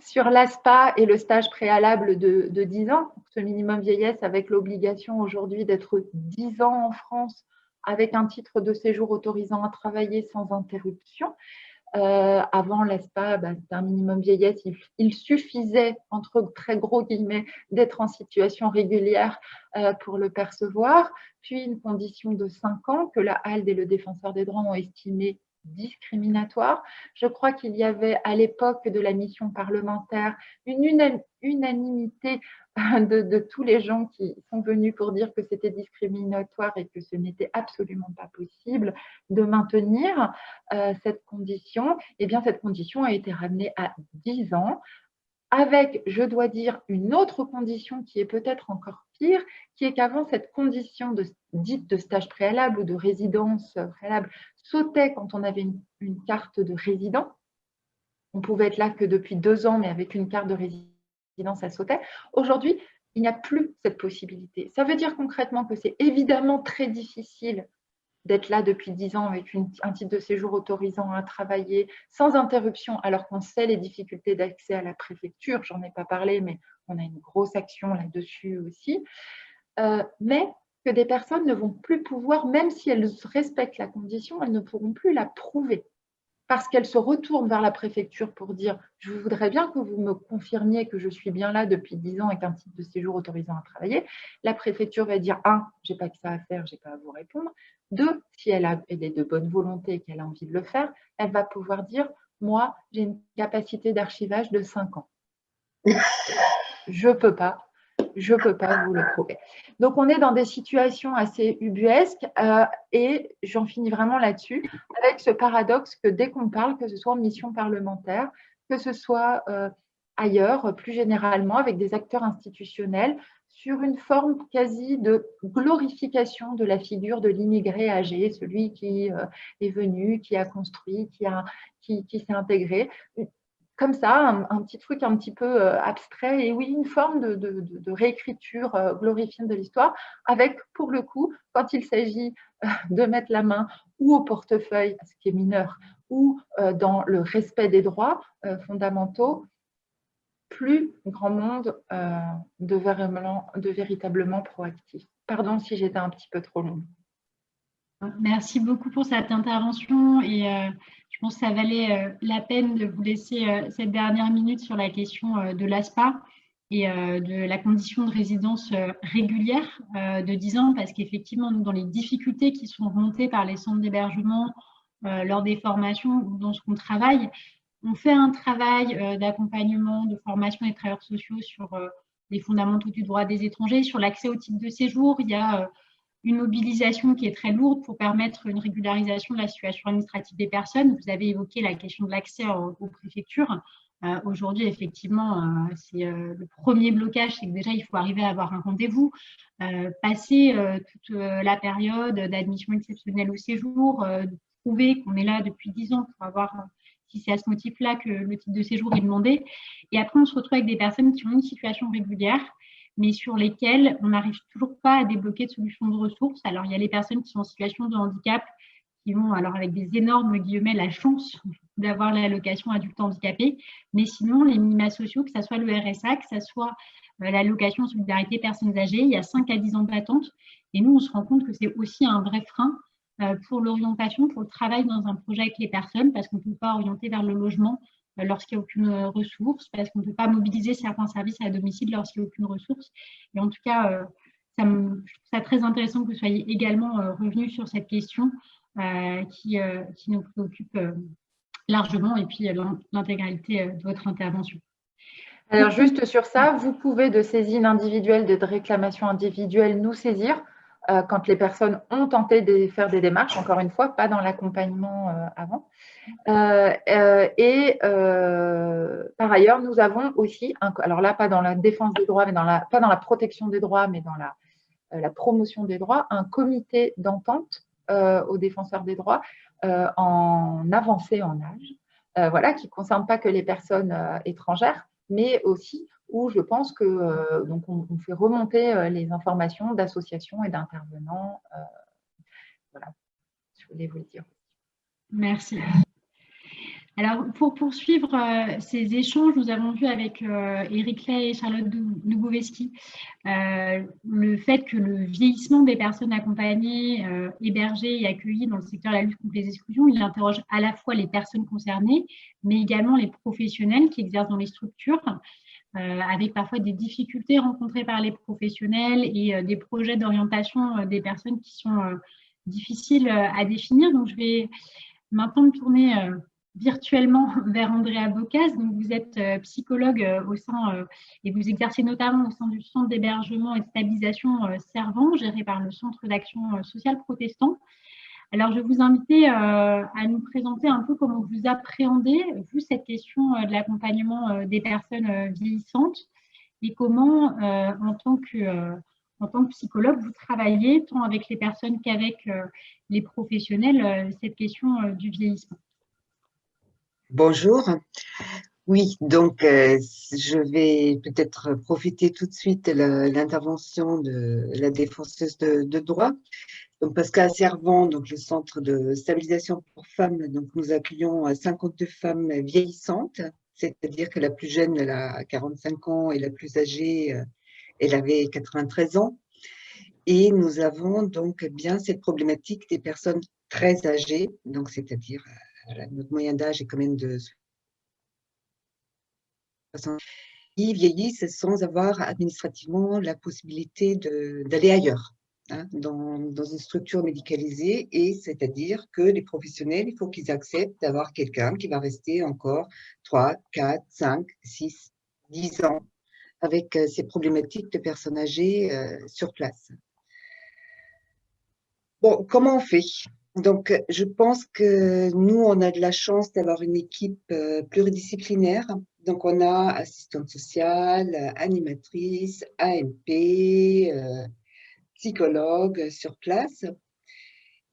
sur l'ASPA et le stage préalable de 10 ans, ce minimum vieillesse avec l'obligation aujourd'hui d'être 10 ans en France avec un titre de séjour autorisant à travailler sans interruption. Avant l'ASPA, c'était un minimum vieillesse, il suffisait, entre très gros guillemets, d'être en situation régulière pour le percevoir, puis une condition de 5 ans que la HALD et le Défenseur des droits ont estimé discriminatoire. Je crois qu'il y avait à l'époque de la mission parlementaire une unanimité de tous les gens qui sont venus pour dire que c'était discriminatoire et que ce n'était absolument pas possible de maintenir cette condition. Eh bien, cette condition a été ramenée à 10 ans avec, je dois dire, une autre condition qui est peut-être encore pire, qui est qu'avant, cette condition dite de stage préalable ou de résidence préalable sautait quand on avait une carte de résident. On pouvait être là que depuis 2 ans, mais avec une carte de résidence, ça sautait. Aujourd'hui, il n'y a plus cette possibilité. Ça veut dire concrètement que c'est évidemment très difficile d'être là depuis 10 ans avec un titre de séjour autorisant à travailler sans interruption, alors qu'on sait les difficultés d'accès à la préfecture. J'en ai pas parlé, mais on a une grosse action là-dessus aussi. Mais que des personnes ne vont plus pouvoir, même si elles respectent la condition, elles ne pourront plus la prouver. Parce qu'elles se retournent vers la préfecture pour dire « je voudrais bien que vous me confirmiez que je suis bien là depuis 10 ans avec un titre de séjour autorisant à travailler ». La préfecture va dire « 1, je n'ai pas que ça à faire, je n'ai pas à vous répondre ». 2, si elle est de bonne volonté et qu'elle a envie de le faire, elle va pouvoir dire « moi, j'ai une capacité d'archivage de 5 ans ». Je ne peux pas vous le prouver. Donc, on est dans des situations assez ubuesques et j'en finis vraiment là-dessus, avec ce paradoxe que dès qu'on parle, que ce soit en mission parlementaire, que ce soit ailleurs, plus généralement, avec des acteurs institutionnels, sur une forme quasi de glorification de la figure de l'immigré âgé, celui qui est venu, qui a construit, qui s'est intégré. Comme ça, un petit truc un petit peu abstrait, et oui, une forme de réécriture glorifiante de l'histoire, avec, pour le coup, quand il s'agit de mettre la main ou au portefeuille, ce qui est mineur, ou dans le respect des droits fondamentaux, plus grand monde de véritablement proactif. Pardon si j'étais un petit peu trop longue. Merci beaucoup pour cette intervention et je pense que ça valait la peine de vous laisser cette dernière minute sur la question de l'ASPA et de la condition de résidence régulière de 10 ans, parce qu'effectivement, nous, dans les difficultés qui sont remontées par les centres d'hébergement lors des formations ou dans ce qu'on travaille, on fait un travail d'accompagnement, de formation des travailleurs sociaux sur les fondamentaux du droit des étrangers, sur l'accès au titre de séjour. Il y a une mobilisation qui est très lourde pour permettre une régularisation de la situation administrative des personnes. Vous avez évoqué la question de l'accès aux préfectures. Aujourd'hui, effectivement, c'est le premier blocage, c'est que déjà, il faut arriver à avoir un rendez-vous, passer toute la période d'admission exceptionnelle au séjour, prouver qu'on est là depuis 10 ans pour avoir, si c'est à ce motif-là que le titre de séjour est demandé. Et après, on se retrouve avec des personnes qui ont une situation régulière, mais sur lesquelles on n'arrive toujours pas à débloquer de solutions de ressources. Alors, il y a les personnes qui sont en situation de handicap, qui ont, alors avec des énormes guillemets, la chance d'avoir l'allocation adulte handicapé, mais sinon, les minima sociaux, que ce soit le RSA, que ce soit l'allocation solidarité personnes âgées, il y a 5 à 10 ans d'attente, et nous, on se rend compte que c'est aussi un vrai frein pour l'orientation, pour le travail dans un projet avec les personnes, parce qu'on ne peut pas orienter vers le logement lorsqu'il n'y a aucune ressource, parce qu'on ne peut pas mobiliser certains services à domicile lorsqu'il n'y a aucune ressource. Et en tout cas, je trouve ça très intéressant que vous soyez également revenu sur cette question qui nous préoccupe largement, et puis l'intégralité de votre intervention. Alors, juste sur ça, vous pouvez de saisine individuelle, de réclamation individuelle, nous saisir quand les personnes ont tenté de faire des démarches, encore une fois, pas dans l'accompagnement avant. Par ailleurs, nous avons aussi, alors là, pas dans la défense des droits, mais pas dans la protection des droits, mais dans la promotion des droits, un comité d'entente aux défenseurs des droits en avancée en âge, voilà, qui ne concerne pas que les personnes étrangères, mais aussi où je pense que donc on fait remonter les informations d'associations et d'intervenants. Voilà, je voulais vous le dire. Merci. Alors, pour poursuivre ces échanges, nous avons vu avec Éric Lay et Charlotte Dubovetsky le fait que le vieillissement des personnes accompagnées, hébergées et accueillies dans le secteur de la lutte contre les exclusions, il interroge à la fois les personnes concernées, mais également les professionnels qui exercent dans les structures, avec parfois des difficultés rencontrées par les professionnels et des projets d'orientation des personnes qui sont difficiles à définir. Donc, je vais maintenant me tourner virtuellement vers Andrea Bocas. Donc, vous êtes psychologue au sein, et vous exercez notamment au sein du centre d'hébergement et de stabilisation Servant, géré par le Centre d'action sociale protestant. Alors, je vais vous inviter à nous présenter un peu comment vous appréhendez, vous, cette question de l'accompagnement des personnes vieillissantes et comment, en tant que psychologue, vous travaillez tant avec les personnes qu'avec les professionnels, cette question du vieillissement. Bonjour. Oui, donc je vais peut-être profiter tout de suite de l'intervention de la défenseuse de droit. Donc, parce qu'à Servant, donc le centre de stabilisation pour femmes, donc nous accueillons 52 femmes vieillissantes, c'est-à-dire que la plus jeune, elle a 45 ans, et la plus âgée, elle avait 93 ans. Et nous avons donc bien cette problématique des personnes très âgées, donc c'est-à-dire notre moyen d'âge est quand même de 60 ans, qui vieillissent sans avoir administrativement la possibilité d'aller ailleurs, hein, dans une structure médicalisée, et c'est-à-dire que les professionnels, il faut qu'ils acceptent d'avoir quelqu'un qui va rester encore 3, 4, 5, 6, 10 ans avec ces problématiques de personnes âgées sur place. Bon, comment on fait? Donc, je pense que nous, on a de la chance d'avoir une équipe pluridisciplinaire. Donc, on a assistante sociale, animatrice, AMP, psychologue sur place.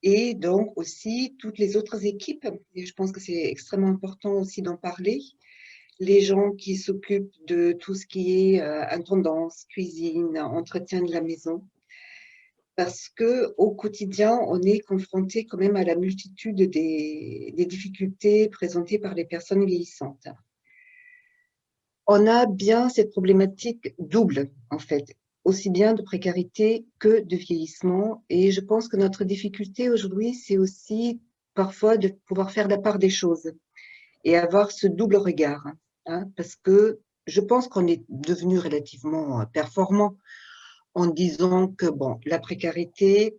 Et donc aussi toutes les autres équipes. Et je pense que c'est extrêmement important aussi d'en parler. Les gens qui s'occupent de tout ce qui est intendance, cuisine, entretien de la maison. Parce qu'au quotidien, on est confronté quand même à la multitude des difficultés présentées par les personnes vieillissantes. On a bien cette problématique double, en fait, aussi bien de précarité que de vieillissement. Et je pense que notre difficulté aujourd'hui, c'est aussi parfois de pouvoir faire la part des choses et avoir ce double regard. Hein, parce que je pense qu'on est devenu relativement performant en disant que, bon, la précarité,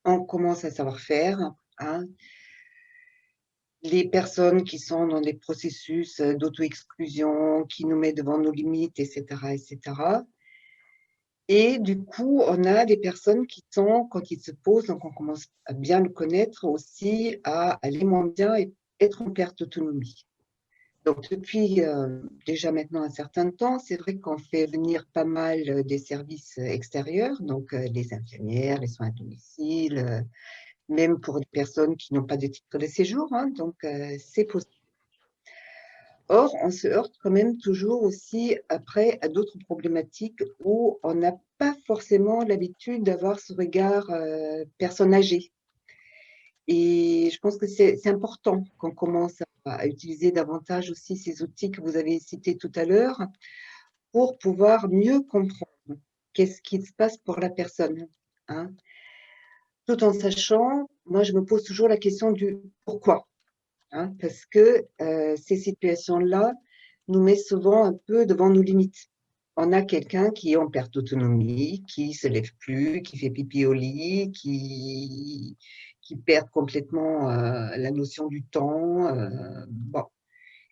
on commence à savoir faire. Hein, les personnes qui sont dans des processus d'auto-exclusion, qui nous mettent devant nos limites, etc., etc. Et du coup, on a des personnes qui sont, quand ils se posent, donc on commence à bien le connaître aussi, à aller moins bien et être en perte d'autonomie. Donc, depuis déjà maintenant un certain temps, c'est vrai qu'on fait venir pas mal des services extérieurs, donc les infirmières, les soins à domicile, même pour des personnes qui n'ont pas de titre de séjour, hein, donc c'est possible. Or, on se heurte quand même toujours aussi après à d'autres problématiques où on n'a pas forcément l'habitude d'avoir ce regard personne âgée. Et je pense que c'est important qu'on commence à utiliser davantage aussi ces outils que vous avez cités tout à l'heure pour pouvoir mieux comprendre qu'est-ce qui se passe pour la personne. Hein. Tout en sachant, moi je me pose toujours la question du pourquoi. Hein, parce que ces situations-là nous mettent souvent un peu devant nos limites. On a quelqu'un qui est en perte d'autonomie, qui ne se lève plus, qui fait pipi au lit, qui perd complètement la notion du temps. Bon.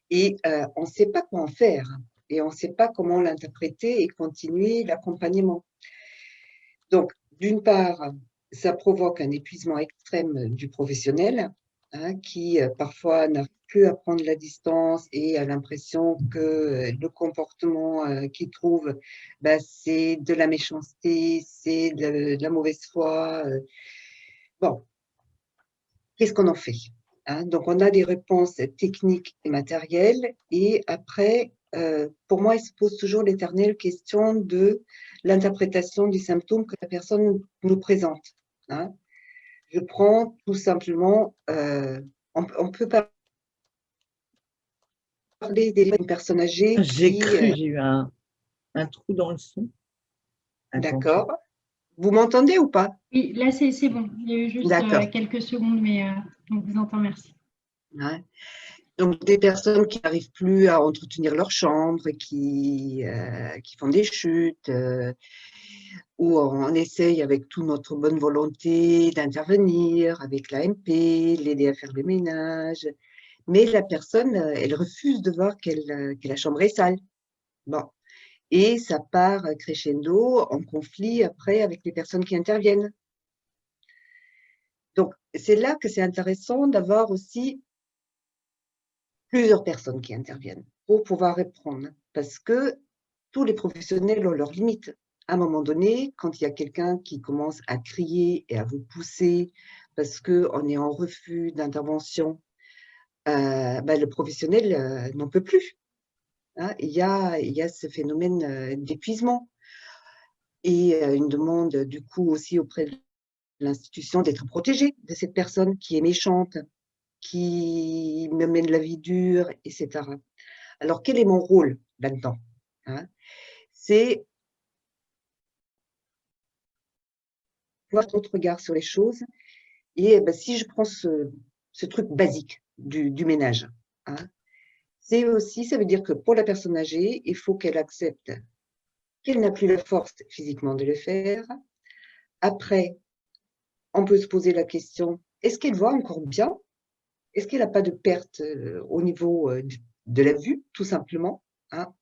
Et on ne sait pas quoi en faire. Et on ne sait pas comment l'interpréter et continuer l'accompagnement. Donc, d'une part, ça provoque un épuisement extrême du professionnel, hein, qui parfois n'arrive plus à prendre la distance et a l'impression que le comportement qu'il trouve, bah, c'est de la méchanceté, c'est de la mauvaise foi. Bon, qu'est-ce qu'on en fait? Hein? Donc, on a des réponses techniques et matérielles. Et après, pour moi, il se pose toujours l'éternelle question de l'interprétation du symptôme que la personne nous présente. Hein? Je prends tout simplement, on peut parler d'une personne âgée J'ai qui… cru, j'ai eu un trou dans le son. D'accord. Vous m'entendez ou pas? Oui, là c'est bon. Il y a eu juste quelques secondes, mais on vous entend, merci. Ouais. Donc, des personnes qui n'arrivent plus à entretenir leur chambre, qui font des chutes, où on essaye avec toute notre bonne volonté d'intervenir avec l'AMP, l'aider à faire le ménage. Mais la personne, elle refuse de voir que la chambre est sale. Bon. Et ça part crescendo en conflit après avec les personnes qui interviennent. Donc, c'est là que c'est intéressant d'avoir aussi plusieurs personnes qui interviennent pour pouvoir répondre. Parce que tous les professionnels ont leurs limites. À un moment donné, quand il y a quelqu'un qui commence à crier et à vous pousser parce qu'on est en refus d'intervention, le professionnel n'en peut plus. Hein, il y a ce phénomène d'épuisement et une demande du coup aussi auprès de l'institution d'être protégée de cette personne qui est méchante, qui me mène la vie dure, etc. Alors, quel est mon rôle là-dedans? Hein? C'est avoir d'autres regards sur les choses. Et si je prends ce truc basique du ménage, hein, c'est aussi, ça veut dire que pour la personne âgée, il faut qu'elle accepte qu'elle n'a plus la force physiquement de le faire. Après, on peut se poser la question, est-ce qu'elle voit encore bien? Est-ce qu'elle n'a pas de perte au niveau de la vue, tout simplement, hein?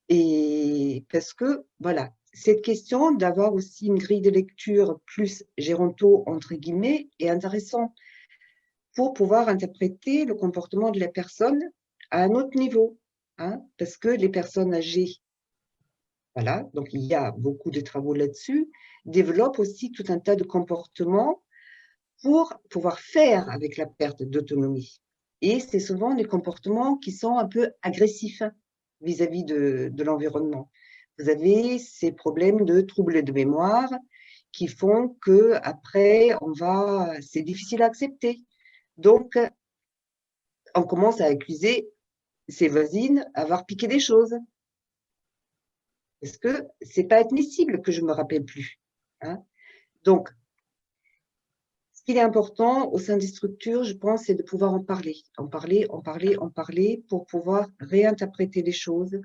Et parce que, voilà, cette question d'avoir aussi une grille de lecture plus géronto, entre guillemets, est intéressant pour pouvoir interpréter le comportement de la personne à un autre niveau. Hein, parce que les personnes âgées, voilà, donc il y a beaucoup de travaux là-dessus, développent aussi tout un tas de comportements pour pouvoir faire avec la perte d'autonomie. Et c'est souvent des comportements qui sont un peu agressifs vis-à-vis de l'environnement. Vous avez ces problèmes de troubles de mémoire qui font que après c'est difficile à accepter. Donc, on commence à accuser ses voisines d'avoir piqué des choses. Parce que c'est pas admissible que je me rappelle plus. Hein. Donc, ce qu'il est important au sein des structures, je pense, c'est de pouvoir en parler, pour pouvoir réinterpréter les choses,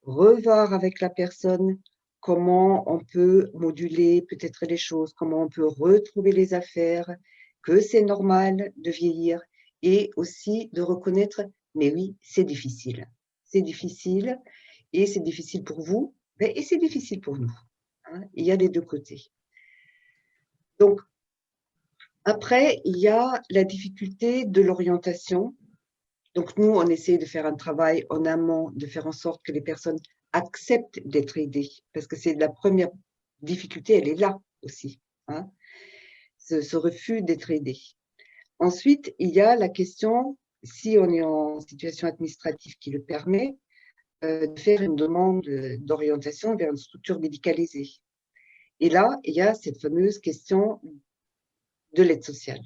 revoir avec la personne comment on peut moduler peut-être les choses, comment on peut retrouver les affaires, que c'est normal de vieillir et aussi de reconnaître, mais oui, c'est difficile et c'est difficile pour vous et c'est difficile pour nous. Hein. Il y a les deux côtés. Donc, après, il y a la difficulté de l'orientation. Donc, nous, on essaie de faire un travail en amont, de faire en sorte que les personnes acceptent d'être aidées, parce que c'est la première difficulté, elle est là aussi, hein, ce refus d'être aidé. Ensuite, il y a la question, si on est en situation administrative qui le permet, de faire une demande d'orientation vers une structure médicalisée. Et là, il y a cette fameuse question de l'aide sociale.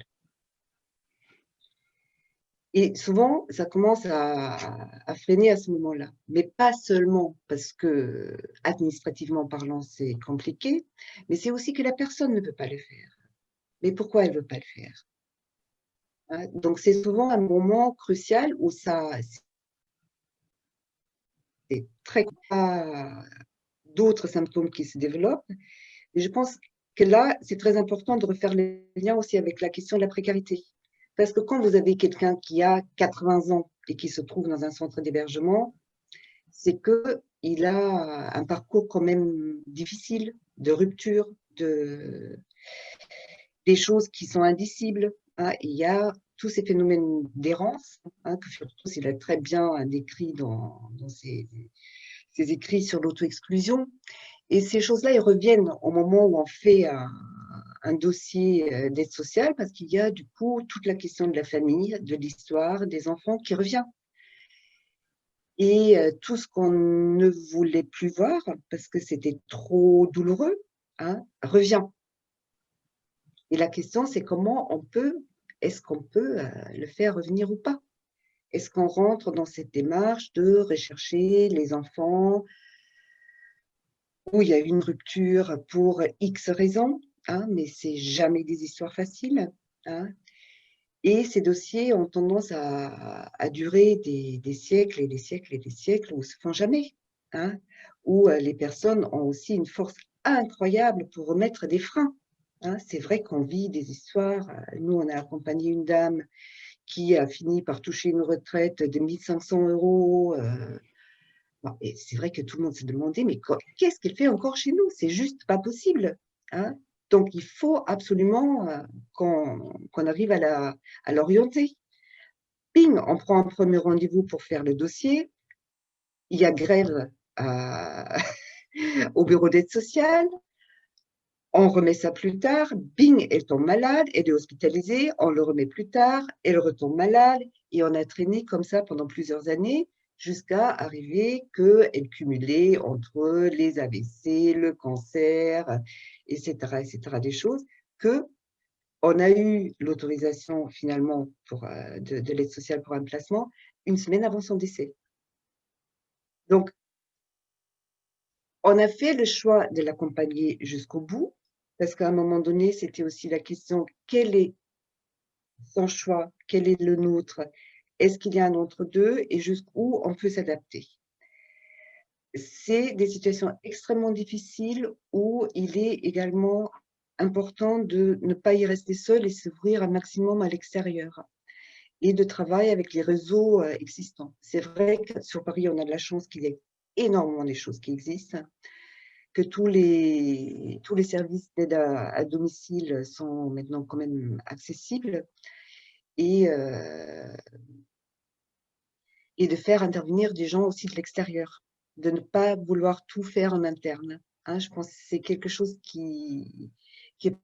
Et souvent, ça commence à freiner à ce moment-là. Mais pas seulement parce que, administrativement parlant, c'est compliqué, mais c'est aussi que la personne ne peut pas le faire. Mais pourquoi elle ne veut pas le faire? Hein? Donc, c'est souvent un moment crucial où c'est très d'autres symptômes qui se développent. Et je pense que là, c'est très important de refaire le lien aussi avec la question de la précarité. Parce que quand vous avez quelqu'un qui a 80 ans et qui se trouve dans un centre d'hébergement, c'est qu'il a un parcours quand même difficile, de rupture, des choses qui sont indicibles. Hein. Il y a tous ces phénomènes d'errance, hein, que Furtous il a très bien décrit dans ses écrits sur l'auto-exclusion. Et ces choses-là, elles reviennent au moment où on fait un dossier d'aide sociale, parce qu'il y a du coup toute la question de la famille, de l'histoire, des enfants qui revient. Et tout ce qu'on ne voulait plus voir, parce que c'était trop douloureux, hein, revient. Et la question, c'est est-ce qu'on peut le faire revenir ou pas? Est-ce qu'on rentre dans cette démarche de rechercher les enfants où il y a une rupture pour X raisons, hein, mais c'est jamais des histoires faciles. Hein. Et ces dossiers ont tendance à durer des siècles et des siècles et des siècles où ne se font jamais. Hein, où les personnes ont aussi une force incroyable pour remettre des freins. Hein. C'est vrai qu'on vit des histoires. Nous, on a accompagné une dame qui a fini par toucher une retraite de 1 500 €. Bon, et c'est vrai que tout le monde s'est demandé, mais qu'est-ce qu'elle fait encore chez nous? C'est juste pas possible. Hein. Donc, il faut absolument qu'on arrive à l'orienter. Ping, on prend un premier rendez-vous pour faire le dossier. Il y a grève au bureau d'aide sociale. On remet ça plus tard. Bing, elle tombe malade, elle est hospitalisée. On le remet plus tard, elle retombe malade. Et on a traîné comme ça pendant plusieurs années jusqu'à arriver qu'elle cumulait entre les AVC, le cancer, etc., des choses que on a eu l'autorisation finalement de l'aide sociale pour un placement 1 semaine avant son décès. Donc, on a fait le choix de l'accompagner jusqu'au bout, parce qu'à un moment donné, c'était aussi la question, quel est son choix, quel est le nôtre? Est-ce qu'il y a un entre-deux et jusqu'où on peut s'adapter? C'est des situations extrêmement difficiles où il est également important de ne pas y rester seul et s'ouvrir un maximum à l'extérieur et de travailler avec les réseaux existants. C'est vrai que sur Paris, on a de la chance qu'il y ait énormément de choses qui existent. que tous les services d'aide à domicile sont maintenant quand même accessibles et de faire intervenir des gens aussi de l'extérieur, de ne pas vouloir tout faire en interne. Hein, je pense que c'est quelque chose qui est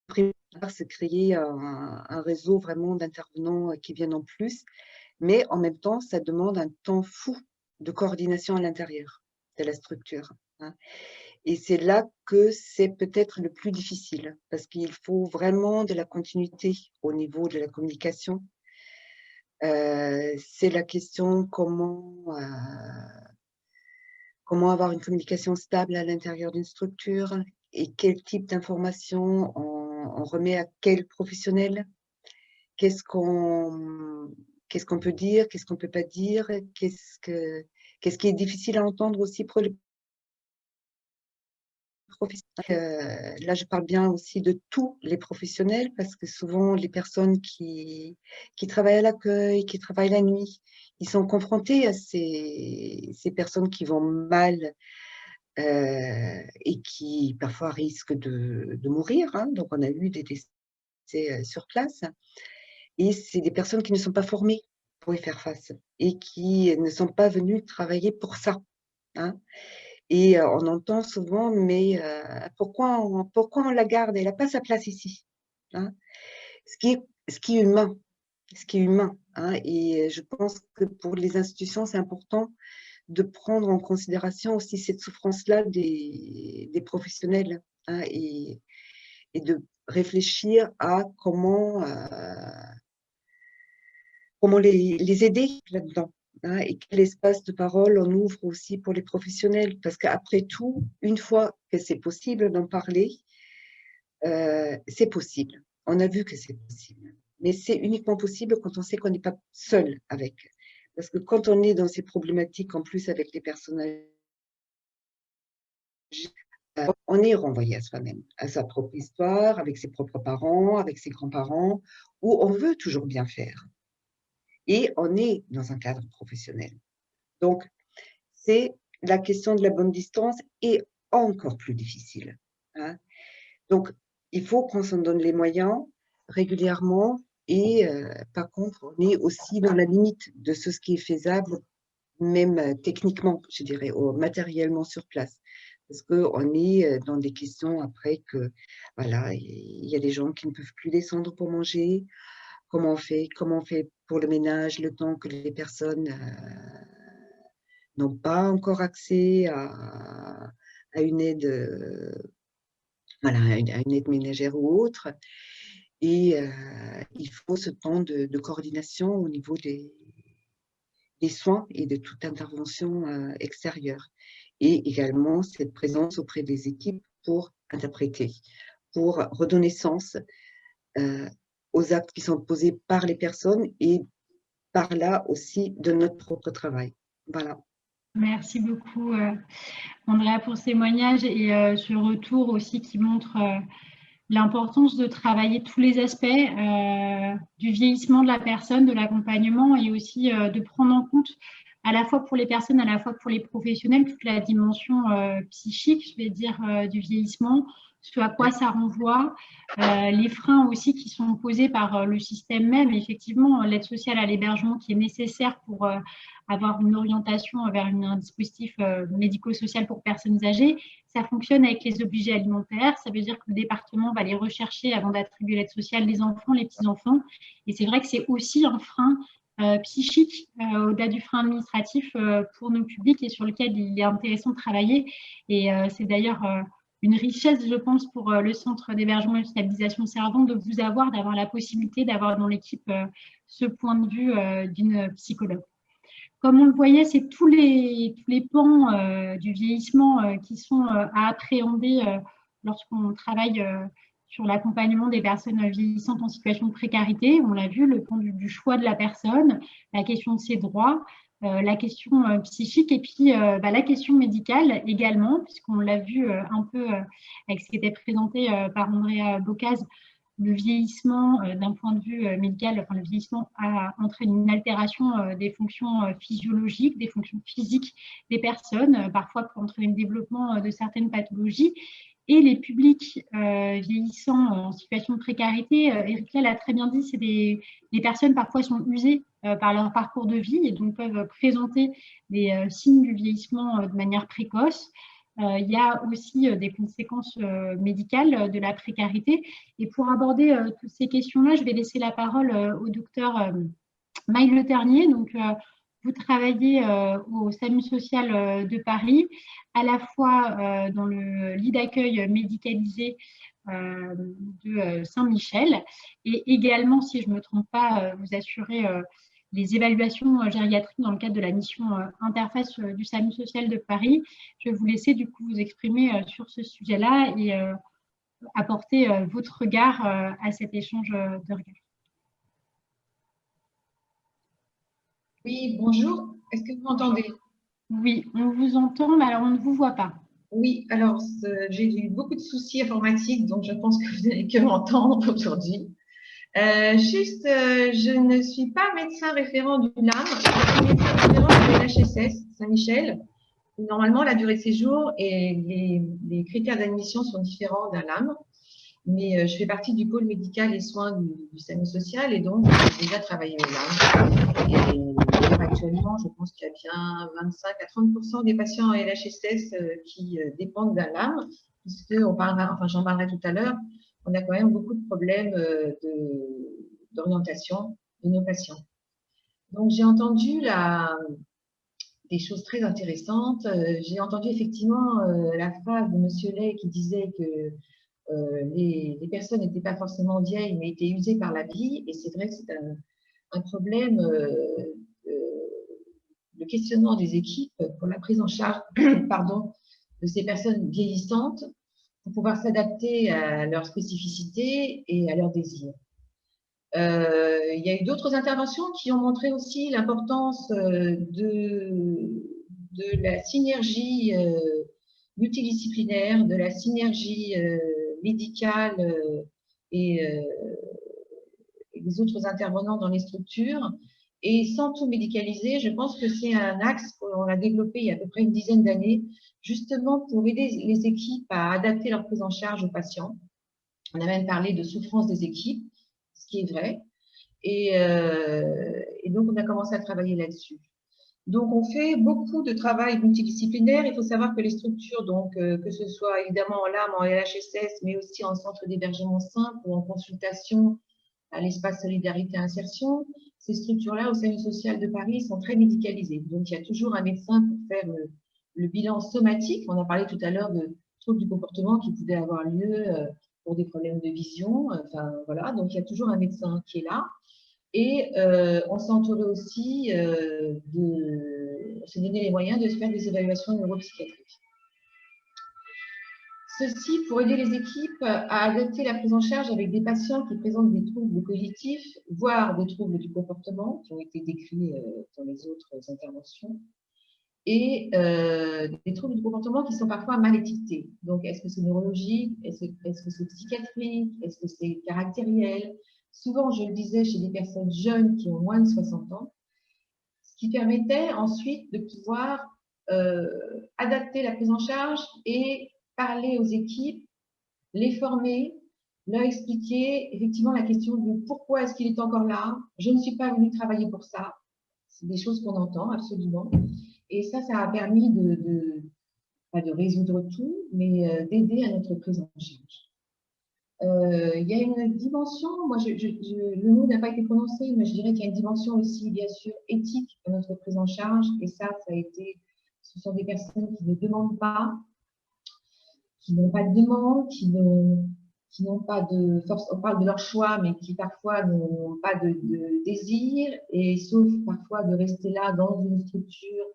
primordial, c'est créer un réseau vraiment d'intervenants qui viennent en plus, mais en même temps, ça demande un temps fou de coordination à l'intérieur de la structure. Hein. Et c'est là que c'est peut-être le plus difficile, parce qu'il faut vraiment de la continuité au niveau de la communication. C'est la question comment avoir une communication stable à l'intérieur d'une structure et quel type d'informations on remet à quel professionnel, qu'est-ce qu'on peut dire, qu'est-ce qu'on ne peut pas dire, qu'est-ce qui est difficile à entendre aussi pour les professionnels. Là, je parle bien aussi de tous les professionnels parce que souvent, les personnes qui travaillent à l'accueil, qui travaillent la nuit, ils sont confrontés à ces personnes qui vont mal et qui parfois risquent de mourir. Hein. Donc, on a eu des décès sur place. Et c'est des personnes qui ne sont pas formées pour y faire face et qui ne sont pas venues travailler pour ça. Hein. Et on entend souvent, mais pourquoi on la garde? Elle n'a pas sa place ici. Hein. Ce qui est humain. Hein. Et je pense que pour les institutions, c'est important de prendre en considération aussi cette souffrance-là des professionnels. Hein, et de réfléchir à comment les aider là-dedans. Hein, et quel espace de parole on ouvre aussi pour les professionnels. Parce qu'après tout, une fois que c'est possible d'en parler, c'est possible. On a vu que c'est possible. Mais c'est uniquement possible quand on sait qu'on n'est pas seul avec. Parce que quand on est dans ces problématiques, en plus avec les personnages, on est renvoyé à soi-même, à sa propre histoire, avec ses propres parents, avec ses grands-parents, où on veut toujours bien faire. Et on est dans un cadre professionnel. Donc, c'est la question de la bonne distance est encore plus difficile. Hein. Donc, il faut qu'on s'en donne les moyens régulièrement et par contre, on est aussi dans la limite de ce qui est faisable, même techniquement, je dirais, matériellement sur place. Parce qu'on est dans des questions après que, voilà, il y a des gens qui ne peuvent plus descendre pour manger. Comment on fait pour le ménage, le temps que les personnes n'ont pas encore accès à une aide, voilà, à une aide ménagère ou autre. Et il faut ce temps de coordination au niveau des soins et de toute intervention extérieure. Et également cette présence auprès des équipes pour interpréter, pour redonner sens aux actes qui sont posés par les personnes et par là aussi de notre propre travail. Voilà. Merci beaucoup, Andrea, pour ce témoignage et ce retour aussi qui montre l'importance de travailler tous les aspects du vieillissement de la personne, de l'accompagnement et aussi de prendre en compte à la fois pour les personnes, à la fois pour les professionnels, toute la dimension psychique, je vais dire, du vieillissement, ce à quoi ça renvoie, les freins aussi qui sont posés par le système même. Effectivement, l'aide sociale à l'hébergement qui est nécessaire pour avoir une orientation vers un dispositif médico-social pour personnes âgées. Ça fonctionne avec les obligés alimentaires. Ça veut dire que le département va les rechercher avant d'attribuer l'aide sociale, les enfants, les petits-enfants. Et c'est vrai que c'est aussi un frein psychique, au-delà du frein administratif pour nos publics et sur lequel il est intéressant de travailler. Et c'est d'ailleurs une richesse, je pense, pour le centre d'hébergement et de stabilisation Servant de vous avoir, d'avoir la possibilité d'avoir dans l'équipe ce point de vue d'une psychologue. Comme on le voyait, c'est tous les pans du vieillissement qui sont à appréhender lorsqu'on travaille sur l'accompagnement des personnes vieillissantes en situation de précarité. On l'a vu, le point du choix de la personne, la question de ses droits, la question psychique et puis la question médicale également, puisqu'on l'a vu un peu avec ce qui était présenté par Andrea Bocaz, le vieillissement, d'un point de vue médical, enfin, le vieillissement entraîne une altération des fonctions physiologiques, des fonctions physiques des personnes, parfois pour entraîner le développement de certaines pathologies. Et les publics vieillissants en situation de précarité, Eric l'a très bien dit, c'est les personnes parfois sont usées par leur parcours de vie et donc peuvent présenter des signes du vieillissement de manière précoce. Il y a aussi des conséquences médicales de la précarité. Et pour aborder toutes ces questions-là, je vais laisser la parole au docteur Maï Le Ternier. Donc, vous travaillez au SAMU social de Paris, à la fois dans le lit d'accueil médicalisé de Saint-Michel et également, si je ne me trompe pas, vous assurez les évaluations gériatriques dans le cadre de la mission interface du SAMU social de Paris. Je vais vous laisser du coup vous exprimer sur ce sujet-là et apporter votre regard à cet échange de regards. Oui, bonjour. Est-ce que vous m'entendez? Oui, on vous entend, mais alors on ne vous voit pas. Oui, alors j'ai eu beaucoup de soucis informatiques, donc je pense que vous n'allez que m'entendre aujourd'hui. Je ne suis pas médecin référent du LAM, je suis médecin référent de l'HSS Saint-Michel. Normalement, la durée de séjour et les critères d'admission sont différents d'un LAM, mais je fais partie du pôle médical et soins du SAMU social et donc j'ai déjà travaillé au LAM. Et actuellement, je pense qu'il y a bien 25 à 30% des patients en LHSS qui dépendent d'un LAM, puisque j'en parlerai tout à l'heure, on a quand même beaucoup de problèmes d'orientation de nos patients. Donc, j'ai entendu des choses très intéressantes. J'ai entendu effectivement la phrase de M. Lay qui disait que les personnes n'étaient pas forcément vieilles, mais étaient usées par la vie. Et c'est vrai que c'est un problème, le questionnement des équipes pour la prise en charge pardon, de ces personnes vieillissantes pour pouvoir s'adapter à leurs spécificités et à leurs désirs. Il y a eu d'autres interventions qui ont montré aussi l'importance de la synergie multidisciplinaire, de la synergie médicale et les autres intervenants dans les structures. Et sans tout médicaliser, je pense que c'est un axe qu'on a développé il y a à peu près une dizaine d'années, justement pour aider les équipes à adapter leur prise en charge aux patients. On a même parlé de souffrance des équipes, ce qui est vrai. Et donc, on a commencé à travailler là-dessus. Donc, on fait beaucoup de travail multidisciplinaire. Il faut savoir que les structures, donc, que ce soit évidemment en LAM, en LHSS, mais aussi en centre d'hébergement simple ou en consultation à l'espace Solidarité Insertion, ces structures-là au SAMU social de Paris sont très médicalisées. Donc, il y a toujours un médecin pour faire le bilan somatique. On a parlé tout à l'heure de troubles du comportement qui pouvaient avoir lieu pour des problèmes de vision. Enfin, voilà. Donc, il y a toujours un médecin qui est là. Et on s'est entouré aussi on s'est donné les moyens de faire des évaluations neuropsychiatriques. Ceci pour aider les équipes à adapter la prise en charge avec des patients qui présentent des troubles cognitifs, voire des troubles du comportement, qui ont été décrits dans les autres interventions, et des troubles du comportement qui sont parfois mal étiquetés. Donc, est-ce que c'est neurologique? Est-ce que c'est psychiatrique? Est-ce que c'est caractériel? Souvent, je le disais, chez des personnes jeunes qui ont moins de 60 ans, ce qui permettait ensuite de pouvoir adapter la prise en charge et parler aux équipes, les former, leur expliquer effectivement la question de pourquoi est-ce qu'il est encore là, je ne suis pas venue travailler pour ça. C'est des choses qu'on entend absolument. Et ça a permis pas de résoudre tout, mais d'aider à notre prise en charge. Il y a une dimension, moi le mot n'a pas été prononcé, mais je dirais qu'il y a une dimension aussi bien sûr éthique à notre prise en charge, et ça a été, ce sont des personnes qui ne demandent pas, qui n'ont pas de demande, qui n'ont pas de force, on parle de leur choix, mais qui parfois n'ont pas de désir, et sauf parfois de rester là dans une structure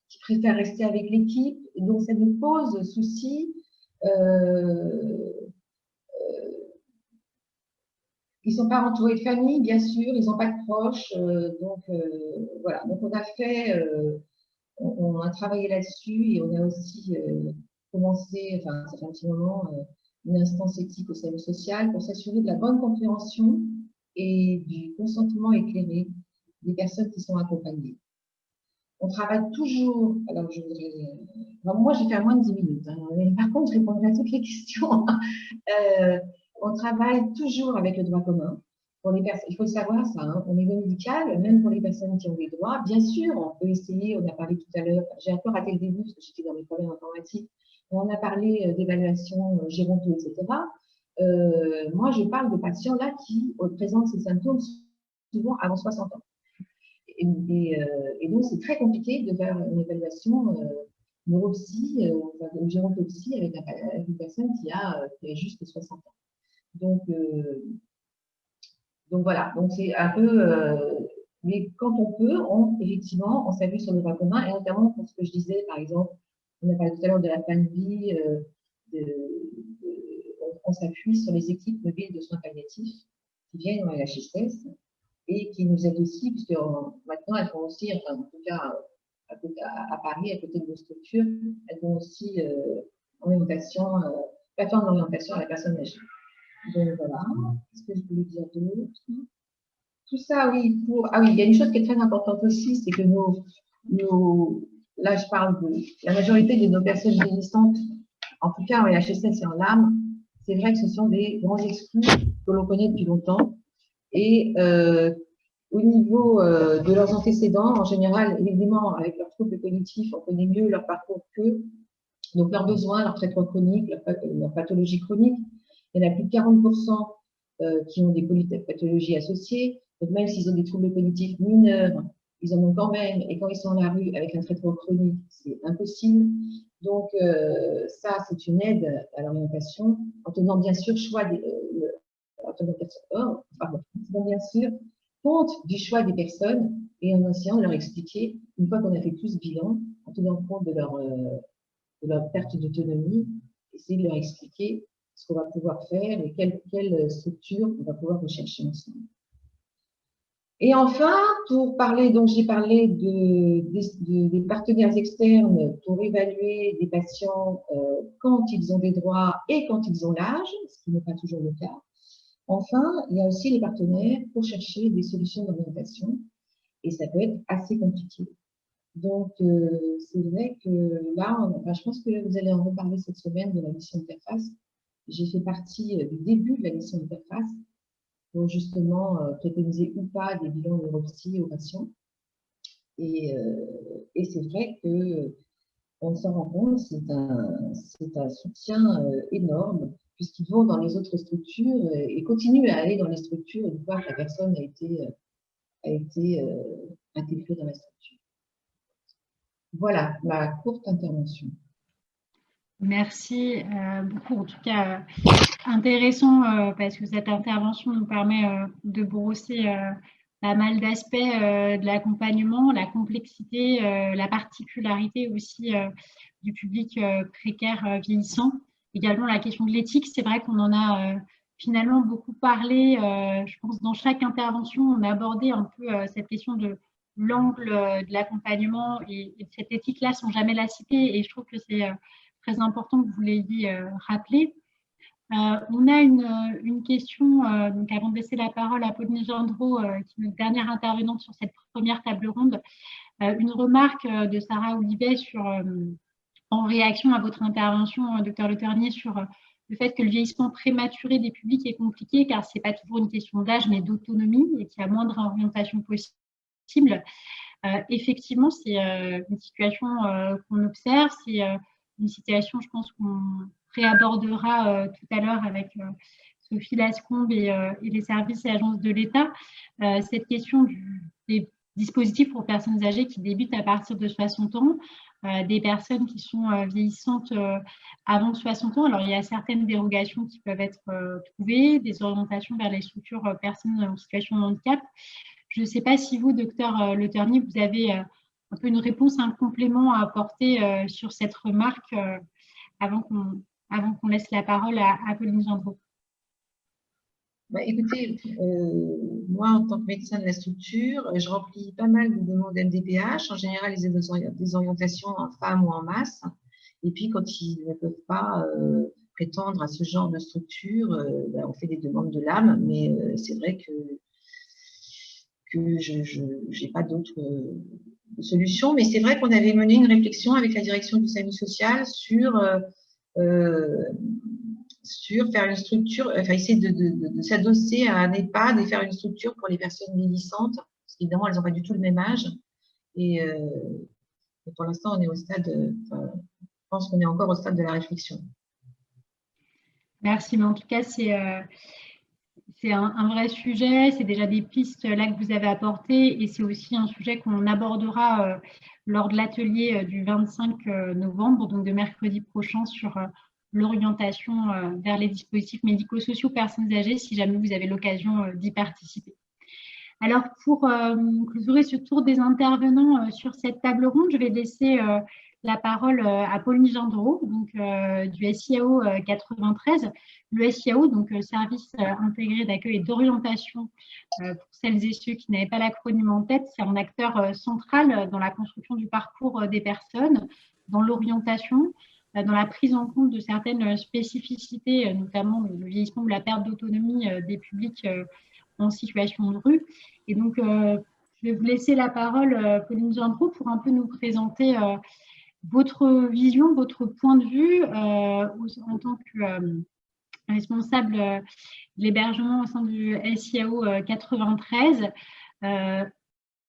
qui préfèrent rester avec l'équipe. Donc ça nous pose souci. Ils ne sont pas entourés de famille, bien sûr, ils n'ont pas de proches. Voilà, donc on a travaillé là-dessus et on a aussi commencé, enfin ça fait un petit moment, une instance éthique au service social pour s'assurer de la bonne compréhension et du consentement éclairé des personnes qui sont accompagnées. On travaille toujours, alors moi j'ai fait à moins de 10 minutes, hein, mais par contre je répondrai à toutes les questions. On travaille toujours avec le droit commun. Pour les personnes, il faut le savoir ça, hein, au niveau médical, même pour les personnes qui ont des droits, bien sûr, on peut essayer, on a parlé tout à l'heure, j'ai un peu raté le début parce que j'étais dans mes problèmes informatiques, mais on a parlé d'évaluation géronto, etc. Moi je parle de patients là qui présentent ces symptômes souvent avant 60 ans. Et donc, c'est très compliqué de faire une évaluation neuropsy, une gérontopsie avec une personne qui a juste 60 ans. Donc voilà, donc c'est un peu. Mais quand on peut, effectivement, on s'appuie sur le droit commun, et notamment pour ce que je disais, par exemple, on a parlé tout à l'heure de la fin de vie, on s'appuie sur les équipes mobiles de soins palliatifs qui viennent en LHSS et qui nous aident aussi, puisque maintenant elles font aussi, enfin en tout cas à Paris, à côté de nos structures, elles font aussi plateforme d'orientation à la personne âgée. Donc voilà, qu'est-ce que je voulais dire d'autre? Tout ça, oui. Ah oui, il y a une chose qui est très importante aussi, c'est que là je parle de la majorité de nos personnes vieillissantes, en tout cas en LHSS et en LAM, c'est vrai que ce sont des grands exclus que l'on connaît depuis longtemps. Et au niveau de leurs antécédents, en général, évidemment, avec leurs troubles cognitifs, on connaît mieux leur parcours qu'eux, donc leurs besoins, leurs traitements chroniques, leurs pathologies chroniques. Il y en a plus de 40% qui ont des pathologies associées. Donc même s'ils ont des troubles cognitifs mineurs, ils en ont quand même. Et quand ils sont dans la rue avec un traitement chronique, c'est impossible. Donc ça, c'est une aide à l'orientation, en tenant bien sûr bien sûr compte du choix des personnes et en essayant de leur expliquer, une fois qu'on a fait tout ce bilan, en tenant compte de leur perte d'autonomie, essayer de leur expliquer ce qu'on va pouvoir faire et quelle structure on va pouvoir rechercher ensemble. Et enfin, pour parler, donc j'ai parlé des partenaires externes pour évaluer des patients quand ils ont des droits et quand ils ont l'âge, ce qui n'est pas toujours le cas. Enfin, il y a aussi les partenaires pour chercher des solutions d'orientation et ça peut être assez compliqué. Donc, c'est vrai que là, je pense que vous allez en reparler cette semaine de la mission Interface. J'ai fait partie du début de la mission Interface pour justement préconiser ou pas des bilans neuropsy aux patients. Et c'est vrai qu'on s'en rend compte, c'est un soutien énorme puisqu'ils vont dans les autres structures et continuent à aller dans les structures une fois que la personne a été intégrée dans la structure. Voilà ma courte intervention. Merci beaucoup. En tout cas, intéressant parce que cette intervention nous permet de brosser pas mal d'aspects de l'accompagnement, la complexité, la particularité aussi du public précaire vieillissant. Également la question de l'éthique, c'est vrai qu'on en a finalement beaucoup parlé. Je pense dans chaque intervention, on a abordé un peu cette question de l'angle de l'accompagnement et de cette éthique-là sans jamais la citer. Et je trouve que c'est très important que vous l'ayez rappelé. On a une question, donc avant de laisser la parole à Pauline Gendreau, qui est notre dernière intervenante sur cette première table ronde, une remarque de Sarah Olivet en réaction à votre intervention, Dr Le Ternier, sur le fait que le vieillissement prématuré des publics est compliqué, car ce n'est pas toujours une question d'âge, mais d'autonomie, et qu'il y a moins de réorientation possible. Effectivement, c'est une situation qu'on observe, c'est une situation, je pense, qu'on réabordera tout à l'heure avec Sophie Lascombe et les services et agences de l'État. Cette question des dispositifs pour personnes âgées qui débutent à partir de 60 ans, des personnes qui sont vieillissantes avant 60 ans. Alors, il y a certaines dérogations qui peuvent être trouvées, des orientations vers les structures personnes en situation de handicap. Je ne sais pas si vous, docteur Le Ternier, vous avez un peu une réponse, un complément à apporter sur cette remarque avant qu'on laisse la parole à Pauline Gendreau. Écoutez, moi, en tant que médecin de la structure, je remplis pas mal de demandes MDPH. En général, ils ont des orientations en femmes ou en masse. Et puis, quand ils ne peuvent pas prétendre à ce genre de structure, on fait des demandes de l'âme, mais c'est vrai que je n'ai pas d'autre solution. Mais c'est vrai qu'on avait mené une réflexion avec la direction du SAMU social sur faire une structure, enfin essayer de s'adosser à un EHPAD et faire une structure pour les personnes vieillissantes, parce qu'évidemment, elles n'ont pas du tout le même âge. Et pour l'instant, on est au stade, je pense qu'on est encore au stade de la réflexion. Merci, mais en tout cas, c'est un vrai sujet, c'est déjà des pistes là que vous avez apportées et c'est aussi un sujet qu'on abordera lors de l'atelier du 25 novembre, donc de mercredi prochain, sur l'orientation vers les dispositifs médico-sociaux personnes âgées, si jamais vous avez l'occasion d'y participer. Alors, pour clôturer ce tour des intervenants sur cette table ronde, je vais laisser la parole à Pauline Gendreau, donc, du SIAO 93. Le SIAO, donc Service intégré d'accueil et d'orientation, pour celles et ceux qui n'avaient pas l'acronyme en tête, c'est un acteur central dans la construction du parcours des personnes, dans l'orientation, dans la prise en compte de certaines spécificités, notamment le vieillissement ou la perte d'autonomie des publics en situation de rue. Et donc, je vais vous laisser la parole, Pauline Gendreau, pour un peu nous présenter votre vision, votre point de vue en tant que responsable de l'hébergement au sein du SIAO 93.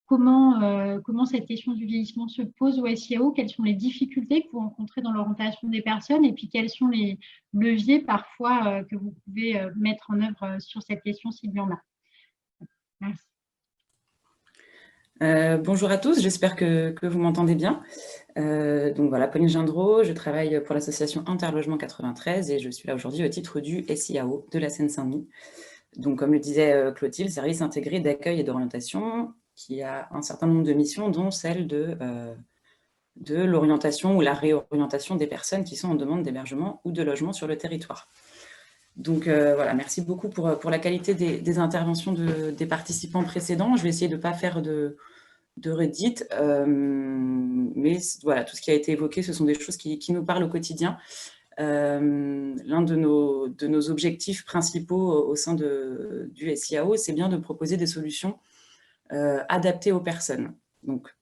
Comment cette question du vieillissement se pose au SIAO? Quelles sont les difficultés que vous rencontrez dans l'orientation des personnes? Et puis, quels sont les leviers parfois que vous pouvez mettre en œuvre sur cette question s'il y en a? Merci. Bonjour à tous, j'espère que vous m'entendez bien. Donc voilà, Pauline Gendreau, je travaille pour l'association Interlogement 93 et je suis là aujourd'hui au titre du SIAO de la Seine-Saint-Denis. Donc comme le disait Clotilde, service intégré d'accueil et d'orientation qui a un certain nombre de missions, dont celle de l'orientation ou la réorientation des personnes qui sont en demande d'hébergement ou de logement sur le territoire. Donc voilà, merci beaucoup pour la qualité des interventions des participants précédents. Je vais essayer de ne pas faire de redite, mais voilà, tout ce qui a été évoqué, ce sont des choses qui nous parlent au quotidien. L'un de nos objectifs principaux au sein du SIAO, c'est bien de proposer des solutions adaptées aux personnes. Donc,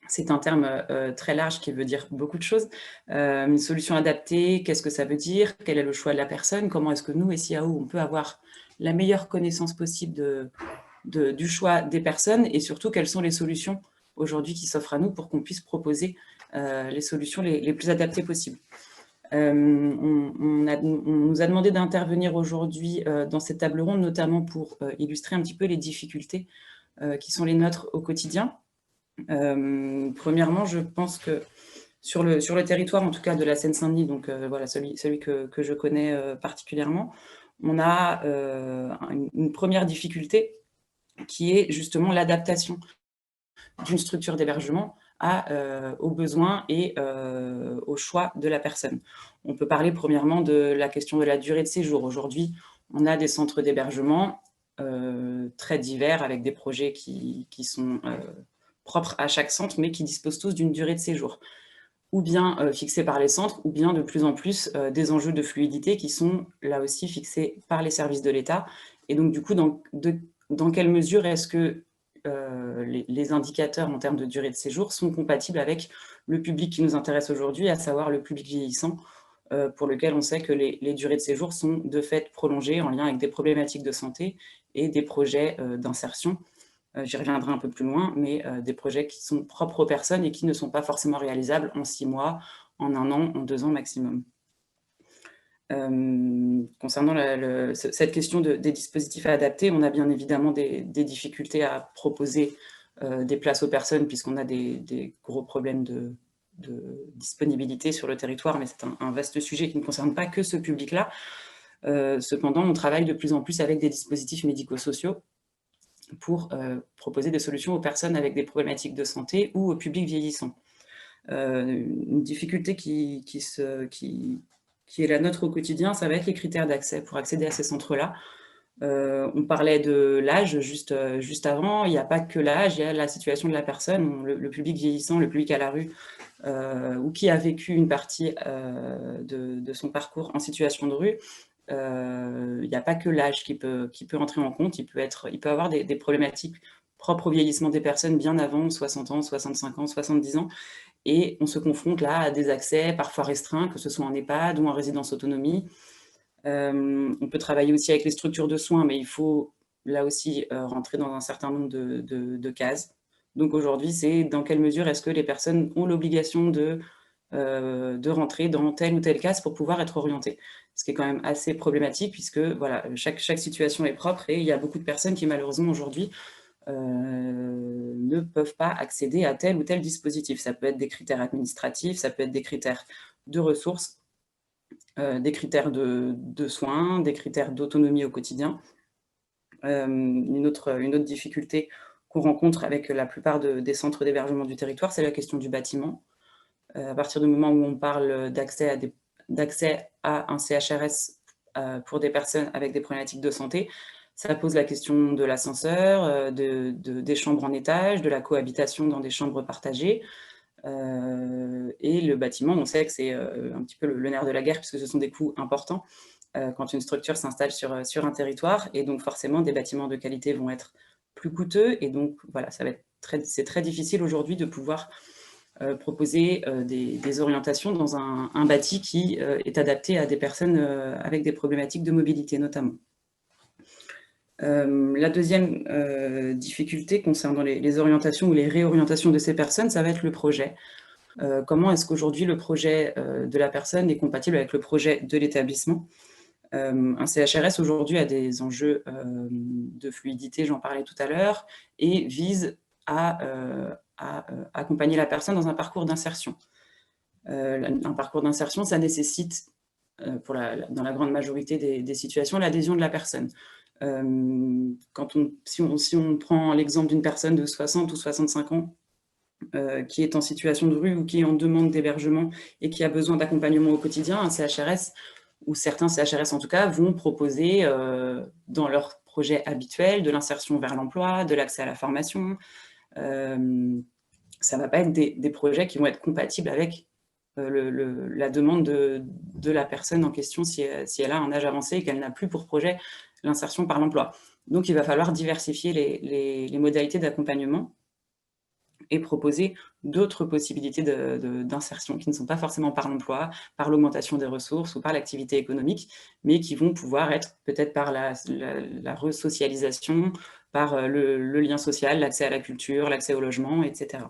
c'est un terme très large qui veut dire beaucoup de choses. Une solution adaptée, qu'est-ce que ça veut dire? Quel est le choix de la personne? Comment est-ce que nous, SIAO, on peut avoir la meilleure connaissance possible du choix des personnes et surtout quelles sont les solutions aujourd'hui qui s'offrent à nous pour qu'on puisse proposer les solutions les plus adaptées possibles. On nous a demandé d'intervenir aujourd'hui dans cette table ronde, notamment pour illustrer un petit peu les difficultés qui sont les nôtres au quotidien. Premièrement, je pense que sur le territoire, en tout cas de la Seine-Saint-Denis, donc voilà, celui que je connais particulièrement, on a une première difficulté qui est justement l'adaptation d'une structure d'hébergement aux besoins et au choix de la personne. On peut parler premièrement de la question de la durée de séjour. Aujourd'hui, on a des centres d'hébergement très divers avec des projets qui sont propres à chaque centre, mais qui disposent tous d'une durée de séjour, ou bien fixés par les centres, ou bien de plus en plus des enjeux de fluidité qui sont là aussi fixés par les services de l'État. Et donc du coup, dans quelle mesure est-ce que les indicateurs en termes de durée de séjour sont compatibles avec le public qui nous intéresse aujourd'hui, à savoir le public vieillissant, pour lequel on sait que les durées de séjour sont de fait prolongées en lien avec des problématiques de santé et des projets d'insertion. J'y reviendrai un peu plus loin, mais des projets qui sont propres aux personnes et qui ne sont pas forcément réalisables en 6 mois, en 1 an, en 2 ans maximum. Concernant cette question des dispositifs à adapter, on a bien évidemment des difficultés à proposer des places aux personnes puisqu'on a des gros problèmes de disponibilité sur le territoire, mais c'est un vaste sujet qui ne concerne pas que ce public-là. Cependant, on travaille de plus en plus avec des dispositifs médico-sociaux pour proposer des solutions aux personnes avec des problématiques de santé ou au public vieillissant. Une difficulté qui est la nôtre au quotidien, ça va être les critères d'accès pour accéder à ces centres-là. On parlait de l'âge juste avant, il n'y a pas que l'âge, il y a la situation de la personne, le public vieillissant, le public à la rue ou qui a vécu une partie de son parcours en situation de rue, il n'y a pas que l'âge qui peut entrer en compte, il peut avoir des problématiques propres au vieillissement des personnes bien avant 60 ans, 65 ans, 70 ans, et on se confronte là à des accès parfois restreints, que ce soit en EHPAD ou en résidence autonomie. On peut travailler aussi avec les structures de soins, mais il faut là aussi rentrer dans un certain nombre de cases. Donc aujourd'hui, c'est dans quelle mesure est-ce que les personnes ont l'obligation de rentrer dans telle ou telle case pour pouvoir être orientées. Ce qui est quand même assez problématique puisque voilà, chaque situation est propre et il y a beaucoup de personnes qui malheureusement aujourd'hui ne peuvent pas accéder à tel ou tel dispositif. Ça peut être des critères administratifs, ça peut être des critères de ressources, des critères de soins, des critères d'autonomie au quotidien. Une autre difficulté qu'on rencontre avec la plupart des centres d'hébergement du territoire, c'est la question du bâtiment. À partir du moment où on parle d'accès à un CHRS pour des personnes avec des problématiques de santé, ça pose la question de l'ascenseur, des chambres en étage, de la cohabitation dans des chambres partagées. Et le bâtiment, on sait que c'est un petit peu le nerf de la guerre puisque ce sont des coûts importants quand une structure s'installe sur un territoire. Et donc forcément, des bâtiments de qualité vont être plus coûteux. Et donc voilà, c'est très difficile aujourd'hui de pouvoir proposer des orientations dans un bâti qui est adapté à des personnes avec des problématiques de mobilité notamment. La deuxième difficulté concernant les orientations ou les réorientations de ces personnes, ça va être le projet. Comment est-ce qu'aujourd'hui le projet de la personne est compatible avec le projet de l'établissement? Un CHRS aujourd'hui a des enjeux de fluidité, j'en parlais tout à l'heure, et vise à accompagner la personne dans un parcours d'insertion. Un parcours d'insertion, ça nécessite, dans la grande majorité des situations, l'adhésion de la personne. Si on prend l'exemple d'une personne de 60 ou 65 ans qui est en situation de rue ou qui est en demande d'hébergement et qui a besoin d'accompagnement au quotidien, un CHRS, ou certains CHRS en tout cas, vont proposer dans leur projet habituel de l'insertion vers l'emploi, de l'accès à la formation. Ça ne va pas être des projets qui vont être compatibles avec la demande de la personne en question si elle a un âge avancé et qu'elle n'a plus pour projet l'insertion par l'emploi. Donc, il va falloir diversifier les modalités d'accompagnement et proposer d'autres possibilités d'insertion qui ne sont pas forcément par l'emploi, par l'augmentation des ressources ou par l'activité économique, mais qui vont pouvoir être peut-être par la resocialisation, par le lien social, l'accès à la culture, l'accès au logement, etc.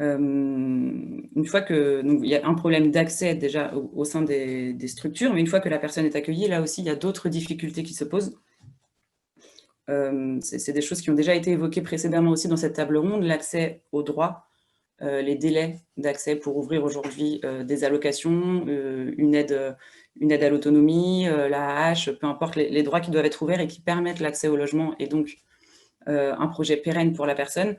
Une fois que il y a un problème d'accès déjà au sein des structures, mais une fois que la personne est accueillie, là aussi, il y a d'autres difficultés qui se posent. C'est des choses qui ont déjà été évoquées précédemment aussi dans cette table ronde, l'accès aux droits, les délais d'accès pour ouvrir aujourd'hui des allocations, une aide à l'autonomie, l'AAH, peu importe les droits qui doivent être ouverts et qui permettent l'accès au logement et donc un projet pérenne pour la personne.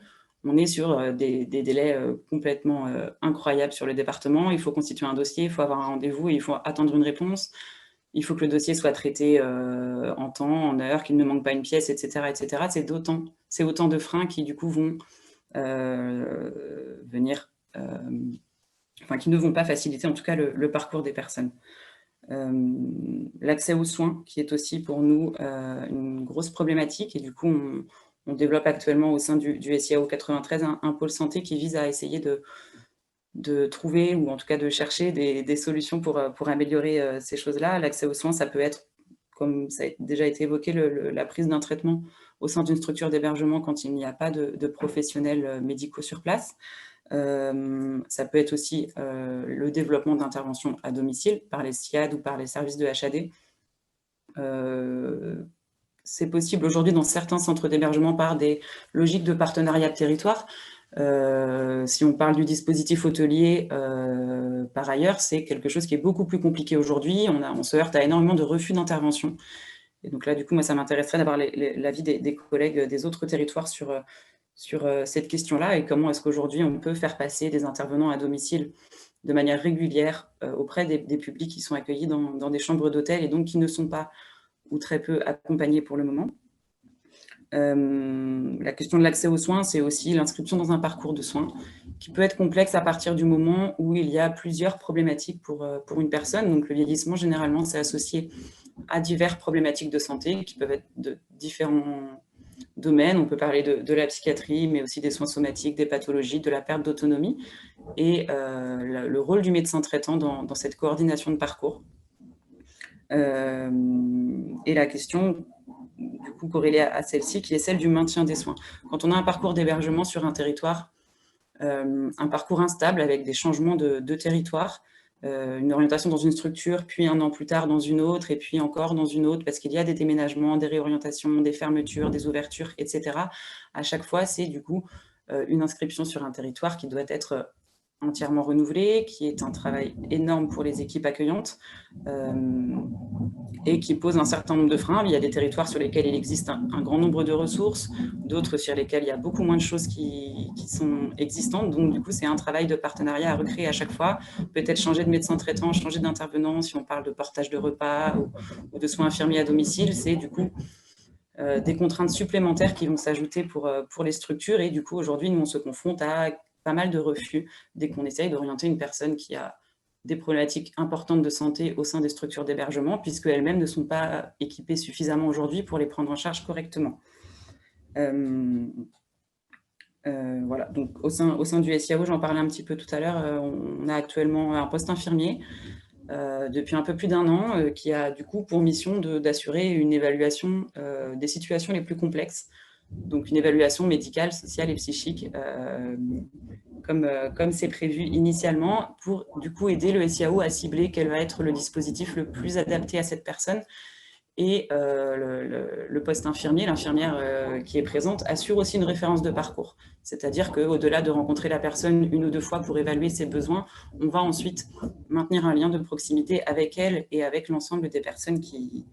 On est sur des délais complètement incroyables sur le département. Il faut constituer un dossier, il faut avoir un rendez-vous, il faut attendre une réponse. Il faut que le dossier soit traité en temps, en heure, qu'il ne manque pas une pièce, etc. etc. C'est autant de freins qui, du coup, vont venir, qui ne vont pas faciliter, en tout cas, le parcours des personnes. L'accès aux soins, qui est aussi pour nous une grosse problématique. Et du coup, on développe actuellement au sein du SIAO 93 un pôle santé qui vise à essayer de trouver, ou en tout cas de chercher des solutions pour améliorer ces choses-là. L'accès aux soins, ça peut être, comme ça a déjà été évoqué, la prise d'un traitement au sein d'une structure d'hébergement quand il n'y a pas de professionnels médicaux sur place. Ça peut être aussi le développement d'interventions à domicile par les SIAD ou par les services de HAD. C'est possible aujourd'hui dans certains centres d'hébergement par des logiques de partenariat de territoire. Si on parle du dispositif hôtelier, par ailleurs, c'est quelque chose qui est beaucoup plus compliqué aujourd'hui. On se heurte à énormément de refus d'intervention. Et donc là, du coup, moi, ça m'intéresserait d'avoir l'avis des collègues des autres territoires sur cette question-là et comment est-ce qu'aujourd'hui on peut faire passer des intervenants à domicile de manière régulière auprès des publics qui sont accueillis dans des chambres d'hôtel et donc qui ne sont pas ou très peu accompagnés pour le moment. La question de l'accès aux soins, c'est aussi l'inscription dans un parcours de soins qui peut être complexe à partir du moment où il y a plusieurs problématiques pour une personne. Donc le vieillissement, généralement, c'est associé à diverses problématiques de santé qui peuvent être de différents domaines. On peut parler de la psychiatrie, mais aussi des soins somatiques, des pathologies, de la perte d'autonomie. Et le rôle du médecin traitant dans cette coordination de parcours. Et la question, du coup, corrélée à celle-ci, qui est celle du maintien des soins. Quand on a un parcours d'hébergement sur un territoire, un parcours instable avec des changements de territoire, une orientation dans une structure, puis un an plus tard dans une autre, et puis encore dans une autre, parce qu'il y a des déménagements, des réorientations, des fermetures, des ouvertures, etc. À chaque fois, c'est du coup une inscription sur un territoire qui doit être entièrement renouvelé, qui est un travail énorme pour les équipes accueillantes et qui pose un certain nombre de freins. Il y a des territoires sur lesquels il existe un grand nombre de ressources, d'autres sur lesquels il y a beaucoup moins de choses qui sont existantes. Donc, du coup, c'est un travail de partenariat à recréer à chaque fois. Peut-être changer de médecin traitant, changer d'intervenant, si on parle de portage de repas ou de soins infirmiers à domicile. C'est du coup des contraintes supplémentaires qui vont s'ajouter pour les structures. Et du coup, aujourd'hui, nous, on se confronte à pas mal de refus dès qu'on essaye d'orienter une personne qui a des problématiques importantes de santé au sein des structures d'hébergement, puisqu'elles-mêmes ne sont pas équipées suffisamment aujourd'hui pour les prendre en charge correctement. Voilà, donc au sein du SIAO, j'en parlais un petit peu tout à l'heure, on a actuellement un poste infirmier depuis un peu plus d'1 an, qui a du coup pour mission d'assurer une évaluation des situations les plus complexes. Donc une évaluation médicale, sociale et psychique, comme c'est prévu initialement, pour du coup aider le SIAO à cibler quel va être le dispositif le plus adapté à cette personne. Et le poste infirmier, l'infirmière qui est présente, assure aussi une référence de parcours. C'est-à-dire qu'au-delà de rencontrer la personne 1 ou 2 fois pour évaluer ses besoins, on va ensuite maintenir un lien de proximité avec elle et avec l'ensemble des personnes qui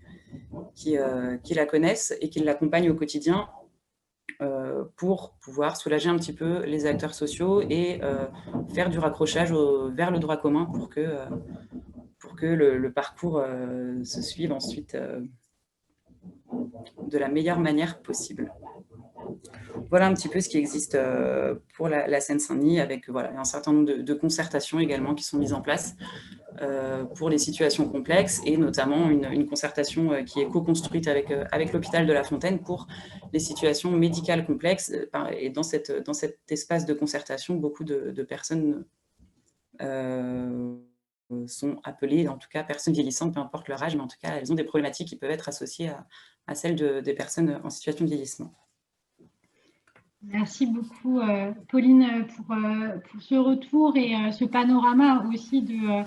la connaissent et qui l'accompagnent au quotidien, pour pouvoir soulager un petit peu les acteurs sociaux et faire du raccrochage vers le droit commun pour que le parcours se suive ensuite de la meilleure manière possible. Voilà un petit peu ce qui existe pour la Seine-Saint-Denis, avec un certain nombre de concertations également qui sont mises en place pour les situations complexes, et notamment une concertation qui est co-construite avec l'hôpital de La Fontaine pour les situations médicales complexes. Et dans cet espace de concertation, beaucoup de personnes sont appelées, en tout cas personnes vieillissantes, peu importe leur âge, mais en tout cas elles ont des problématiques qui peuvent être associées à celles des personnes en situation de vieillissement. Merci beaucoup, Pauline, pour ce retour et ce panorama aussi de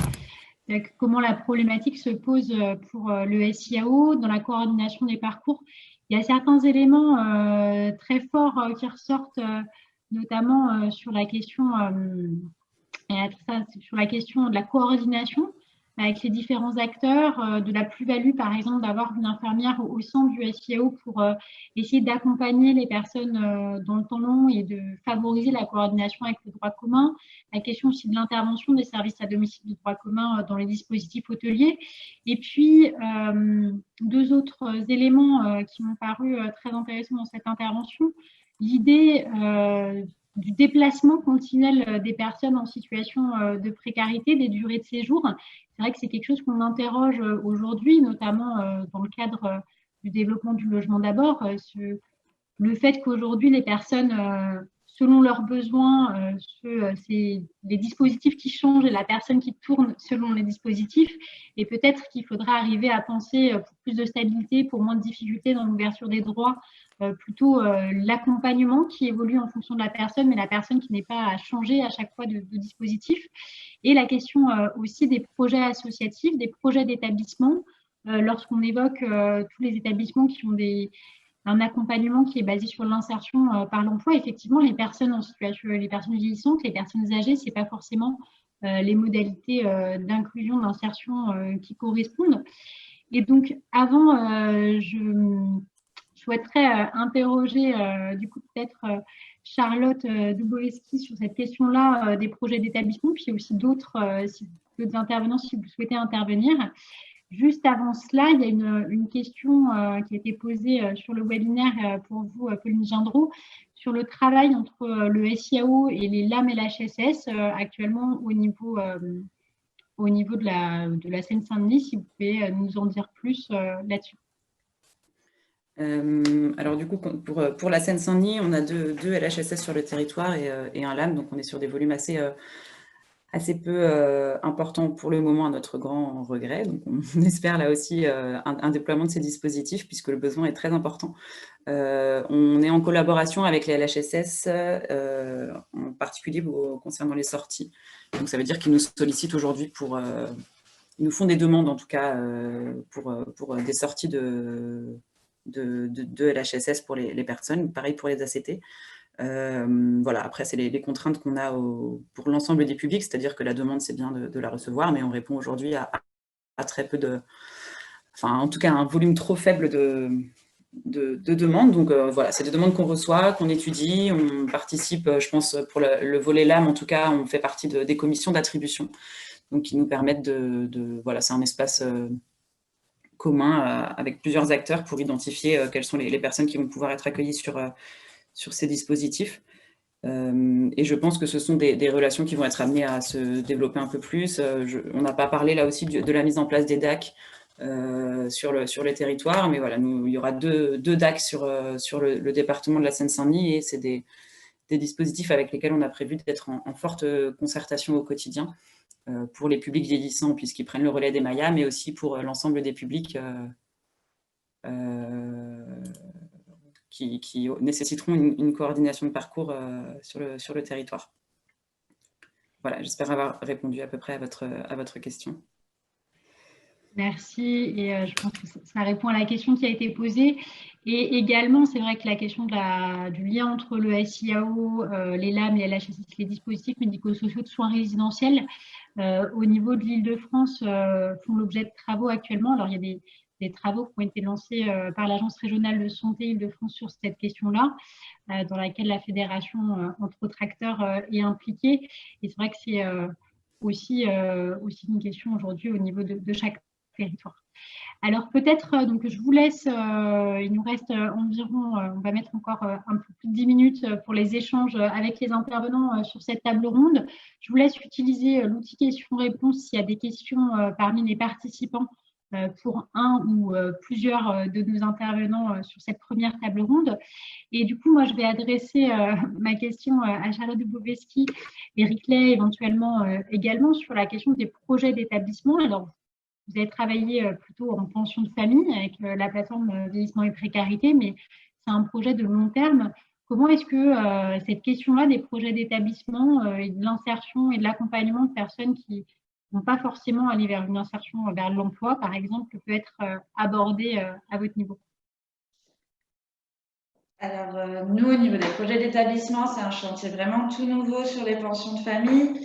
comment la problématique se pose pour le SIAO dans la coordination des parcours. Il y a certains éléments très forts qui ressortent, notamment sur la question de la coordination avec les différents acteurs, de la plus-value, par exemple, d'avoir une infirmière au sein du SIAO pour essayer d'accompagner les personnes dans le temps long et de favoriser la coordination avec le droit commun. La question aussi de l'intervention des services à domicile de droit commun dans les dispositifs hôteliers. Et puis, 2 autres éléments qui m'ont paru très intéressants dans cette intervention. L'idée du déplacement continuel des personnes en situation de précarité, des durées de séjour. C'est vrai que c'est quelque chose qu'on interroge aujourd'hui, notamment dans le cadre du développement du logement d'abord. Le fait qu'aujourd'hui, les personnes, selon leurs besoins, c'est les dispositifs qui changent et la personne qui tourne selon les dispositifs. Et peut-être qu'il faudra arriver à penser pour plus de stabilité, pour moins de difficultés dans l'ouverture des droits, plutôt l'accompagnement qui évolue en fonction de la personne, mais la personne qui n'est pas à changer à chaque fois de dispositif. Et la question aussi des projets associatifs, des projets d'établissement. Lorsqu'on évoque tous les établissements qui ont un accompagnement qui est basé sur l'insertion par l'emploi, effectivement, les personnes vieillissantes, les personnes âgées, ce n'est pas forcément les modalités d'inclusion, d'insertion qui correspondent. Et donc, avant, je souhaiterais interroger, du coup, peut-être Charlotte Dubowski sur cette question-là des projets d'établissement, puis aussi d'autres intervenants si vous souhaitez intervenir. Juste avant cela, il y a une question qui a été posée sur le webinaire pour vous, Pauline Gendreau, sur le travail entre le SIAO et les LAM et l'HSS actuellement au niveau de la Seine-Saint-Denis, si vous pouvez nous en dire plus là-dessus. Alors du coup, pour la Seine-Saint-Denis, on a deux LHSS sur le territoire et un LAM, donc on est sur des volumes assez peu importants pour le moment, à notre grand regret. Donc on espère là aussi un déploiement de ces dispositifs, puisque le besoin est très important. On est en collaboration avec les LHSS, en particulier concernant les sorties. Donc ça veut dire qu'ils nous sollicitent aujourd'hui ils nous font des demandes en tout cas pour des sorties de LHSS pour les personnes, pareil pour les ACT. Voilà, après, c'est les contraintes qu'on a pour l'ensemble des publics, c'est-à-dire que la demande, c'est bien de la recevoir, mais on répond aujourd'hui à très peu enfin, en tout cas, un volume trop faible de demandes. Donc, voilà, c'est des demandes qu'on reçoit, qu'on étudie, on participe, je pense, pour le volet LAM, en tout cas, on fait partie des commissions d'attribution, donc qui nous permettent voilà, c'est un espace commun avec plusieurs acteurs pour identifier quelles sont les personnes qui vont pouvoir être accueillies sur ces dispositifs. Et je pense que ce sont des relations qui vont être amenées à se développer un peu plus. On n'a pas parlé là aussi de la mise en place des DAC sur les territoires, mais voilà, il y aura deux DAC sur le département de la Seine-Saint-Denis, et c'est des dispositifs avec lesquels on a prévu d'être en forte concertation au quotidien pour les publics vieillissants, puisqu'ils prennent le relais des MAIA, mais aussi pour l'ensemble des publics qui nécessiteront une coordination de parcours sur le territoire. Voilà, j'espère avoir répondu à peu près à votre question. Merci, et je pense que ça répond à la question qui a été posée. Et également, c'est vrai que la question du lien entre le SIAO, les LAM, les LHSS, les dispositifs médico-sociaux de soins résidentiels, au niveau de l'Île-de-France, font l'objet de travaux actuellement. Alors, il y a des travaux qui ont été lancés par l'Agence régionale de santé Île-de-France sur cette question-là, dans laquelle la fédération, entre autres acteurs, est impliquée. Et c'est vrai que c'est aussi une question aujourd'hui au niveau de chaque territoire. Alors peut-être, donc je vous laisse, il nous reste environ, on va mettre encore un peu plus de 10 minutes pour les échanges avec les intervenants sur cette table ronde. Je vous laisse utiliser l'outil questions-réponses s'il y a des questions parmi les participants pour un ou plusieurs de nos intervenants sur cette première table ronde. Et du coup, moi, je vais adresser ma question à Charlotte Dubowski et Eric Lay éventuellement également sur la question des projets d'établissement. Alors, vous avez travaillé plutôt en pension de famille avec la plateforme Vieillissement et Précarité, mais c'est un projet de long terme. Comment est-ce que cette question-là des projets d'établissement et de l'insertion et de l'accompagnement de personnes qui ne vont pas forcément aller vers une insertion vers l'emploi, par exemple, peut être abordée à votre niveau? Alors, nous, au niveau des projets d'établissement, c'est un chantier vraiment tout nouveau sur les pensions de famille.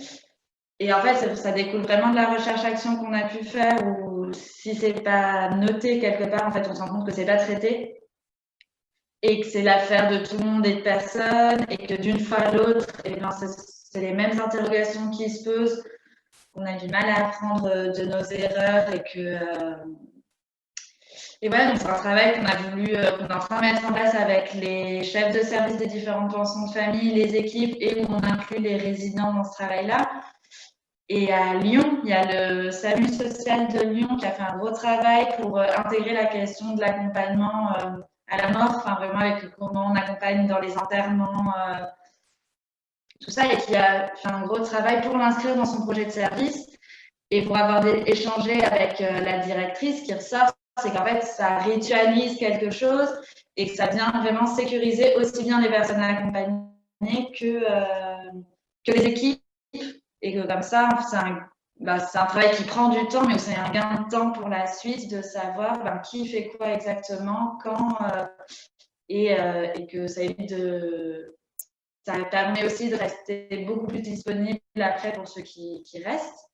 Et en fait, ça découle vraiment de la recherche-action qu'on a pu faire, où si c'est pas noté quelque part, en fait, on se rend compte que c'est pas traité et que c'est l'affaire de tout le monde et de personne, et que d'une fois à l'autre, c'est les mêmes interrogations qui se posent, qu'on a du mal à apprendre de nos erreurs et voilà, donc c'est un travail qu'on est en train de mettre en place avec les chefs de service des différentes pensions de famille, les équipes, et où on inclut les résidents dans ce travail-là. Et à Lyon, il y a le SAMU social de Lyon qui a fait un gros travail pour intégrer la question de l'accompagnement à la mort, enfin vraiment avec comment on accompagne dans les enterrements, tout ça, et qui a fait un gros travail pour l'inscrire dans son projet de service. Et pour avoir échangé avec la directrice, qui ressort, c'est qu'en fait, ça ritualise quelque chose et que ça vient vraiment sécuriser aussi bien les personnes accompagnées que les équipes. Et que comme ça, c'est un travail qui prend du temps, mais c'est un gain de temps pour la suite de savoir qui fait quoi exactement, quand, et que ça permet aussi de rester beaucoup plus disponible après pour ceux qui restent.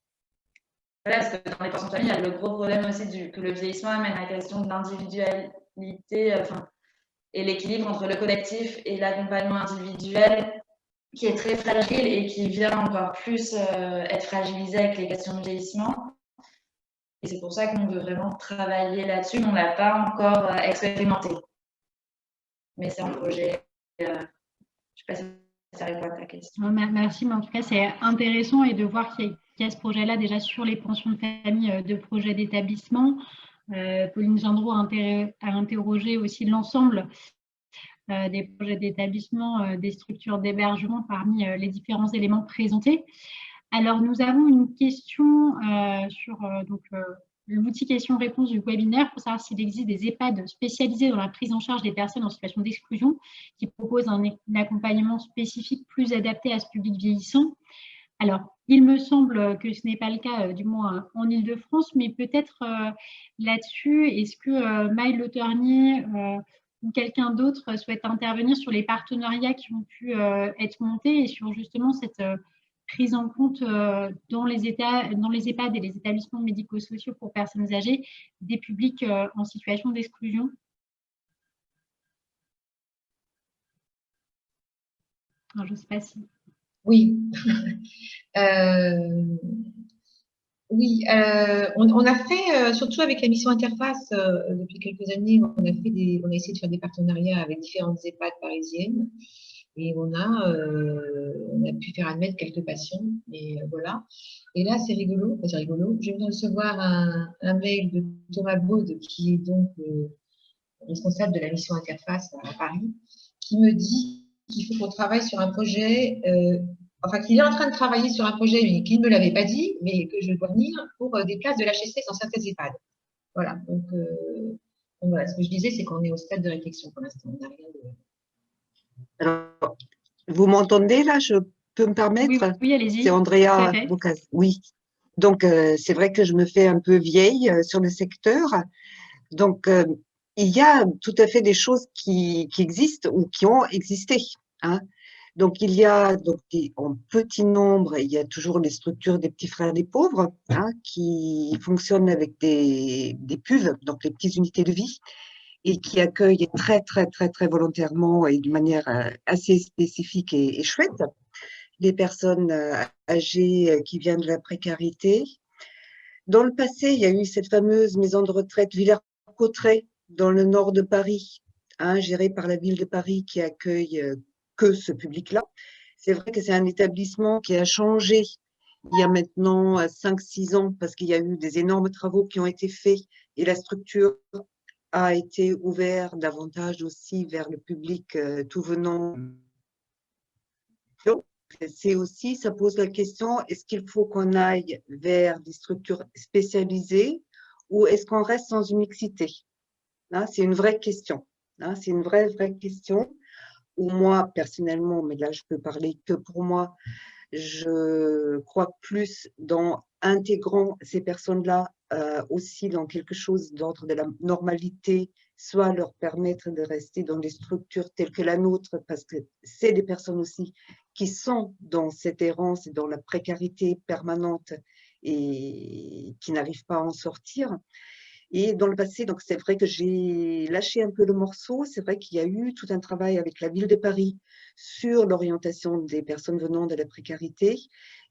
Voilà, parce que dans les pensions de famille, il y a le gros problème aussi que le vieillissement amène à la question de l'individualité et l'équilibre entre le collectif et l'accompagnement individuel, qui est très fragile et qui vient encore plus être fragilisé avec les questions de vieillissement. Et c'est pour ça qu'on veut vraiment travailler là-dessus, mais on ne l'a pas encore expérimenté. Mais c'est un projet, je ne sais pas si ça répond à ta question. Merci, mais en tout cas, c'est intéressant et de voir qu'il y a ce projet-là déjà sur les pensions de famille de projets d'établissement. Pauline Gendreau a interrogé aussi l'ensemble des projets d'établissement, des structures d'hébergement parmi les différents éléments présentés. Alors, nous avons une question sur l'outil questions-réponses du webinaire pour savoir s'il existe des EHPAD spécialisés dans la prise en charge des personnes en situation d'exclusion qui proposent un accompagnement spécifique plus adapté à ce public vieillissant. Alors, il me semble que ce n'est pas le cas, du moins en Île-de-France, mais peut-être là-dessus, est-ce que Maëlle Le Ternier ou quelqu'un d'autre souhaite intervenir sur les partenariats qui ont pu être montés et sur justement cette prise en compte dans les EHPAD et les établissements médico-sociaux pour personnes âgées des publics en situation d'exclusion? Je ne sais pas si… Oui. Oui, on a fait, surtout avec la mission Interface, depuis quelques années, on a essayé de faire des partenariats avec différentes EHPAD parisiennes et on a pu faire admettre quelques patients. Et voilà. Et là, c'est rigolo. Je viens de recevoir un mail de Thomas Baude, qui est donc responsable de la mission Interface à Paris, qui me dit qu'il faut qu'on travaille sur un projet, qu'il est en train de travailler sur un projet, mais qu'il ne me l'avait pas dit, mais que je dois venir pour des places de l'HSS dans certaines EHPAD. Voilà. Donc voilà, ce que je disais, c'est qu'on est au stade de réflexion pour l'instant. On n'a rien de… Alors, vous m'entendez là? Je peux me permettre? Oui, allez-y. C'est Andrea Bocaz. Oui. Donc, c'est vrai que je me fais un peu vieille sur le secteur. Donc, il y a tout à fait des choses qui existent ou qui ont existé. Hein. Donc, il y a en petit nombre, il y a toujours les structures des petits frères des pauvres qui fonctionnent avec des PUV, donc les petites unités de vie, et qui accueillent très, très, très, très volontairement et de manière assez spécifique et chouette les personnes âgées qui viennent de la précarité. Dans le passé, il y a eu cette fameuse maison de retraite Villers-Cotterêts dans le nord de Paris, gérée par la ville de Paris qui accueille que ce public-là. C'est vrai que c'est un établissement qui a changé il y a maintenant 5-6 ans parce qu'il y a eu des énormes travaux qui ont été faits et la structure a été ouverte davantage aussi vers le public tout venant. C'est aussi, ça pose la question, est-ce qu'il faut qu'on aille vers des structures spécialisées ou est-ce qu'on reste sans une mixité? C'est une vraie question. C'est une vraie question où moi, personnellement, mais là, je peux parler que pour moi, je crois plus dans intégrant ces personnes-là aussi dans quelque chose d'ordre de la normalité, soit leur permettre de rester dans des structures telles que la nôtre, parce que c'est des personnes aussi qui sont dans cette errance et dans la précarité permanente et qui n'arrivent pas à en sortir. Et dans le passé, donc c'est vrai que j'ai lâché un peu le morceau. C'est vrai qu'il y a eu tout un travail avec la ville de Paris sur l'orientation des personnes venant de la précarité.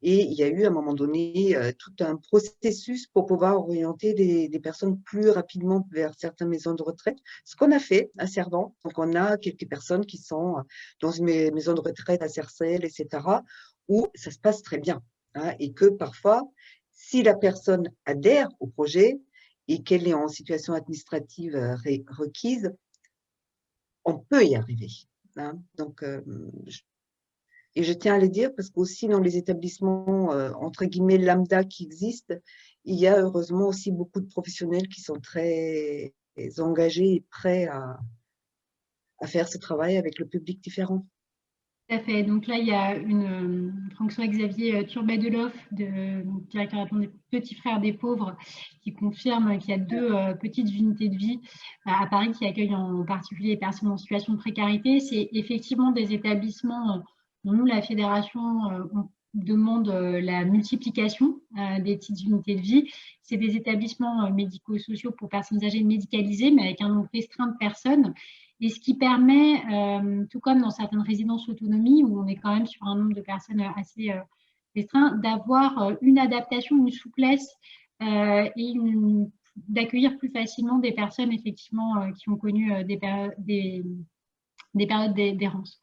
Et il y a eu à un moment donné tout un processus pour pouvoir orienter des personnes plus rapidement vers certaines maisons de retraite. Ce qu'on a fait à Servan. Donc on a quelques personnes qui sont dans une maison de retraite à Sarcelles, etc., où ça se passe très bien. Et que parfois, si la personne adhère au projet, et qu'elle est en situation administrative requise, on peut y arriver. Donc, et je tiens à le dire parce qu'aussi dans les établissements, entre guillemets, lambda qui existent, il y a heureusement aussi beaucoup de professionnels qui sont très engagés et prêts à faire ce travail avec le public différent. Tout à fait. Donc là, il y a François-Xavier Turbadeloff, directeur des Petits Frères des Pauvres, qui confirme qu'il y a 2 petites unités de vie à Paris qui accueillent en particulier les personnes en situation de précarité. C'est effectivement des établissements dont nous, la Fédération, on demande la multiplication des petites unités de vie. C'est des établissements médico-sociaux pour personnes âgées médicalisées, mais avec un nombre restreint de personnes. Et ce qui permet, tout comme dans certaines résidences autonomie, où on est quand même sur un nombre de personnes assez restreint, d'avoir une adaptation, une souplesse et d'accueillir plus facilement des personnes effectivement qui ont connu des périodes d'errance.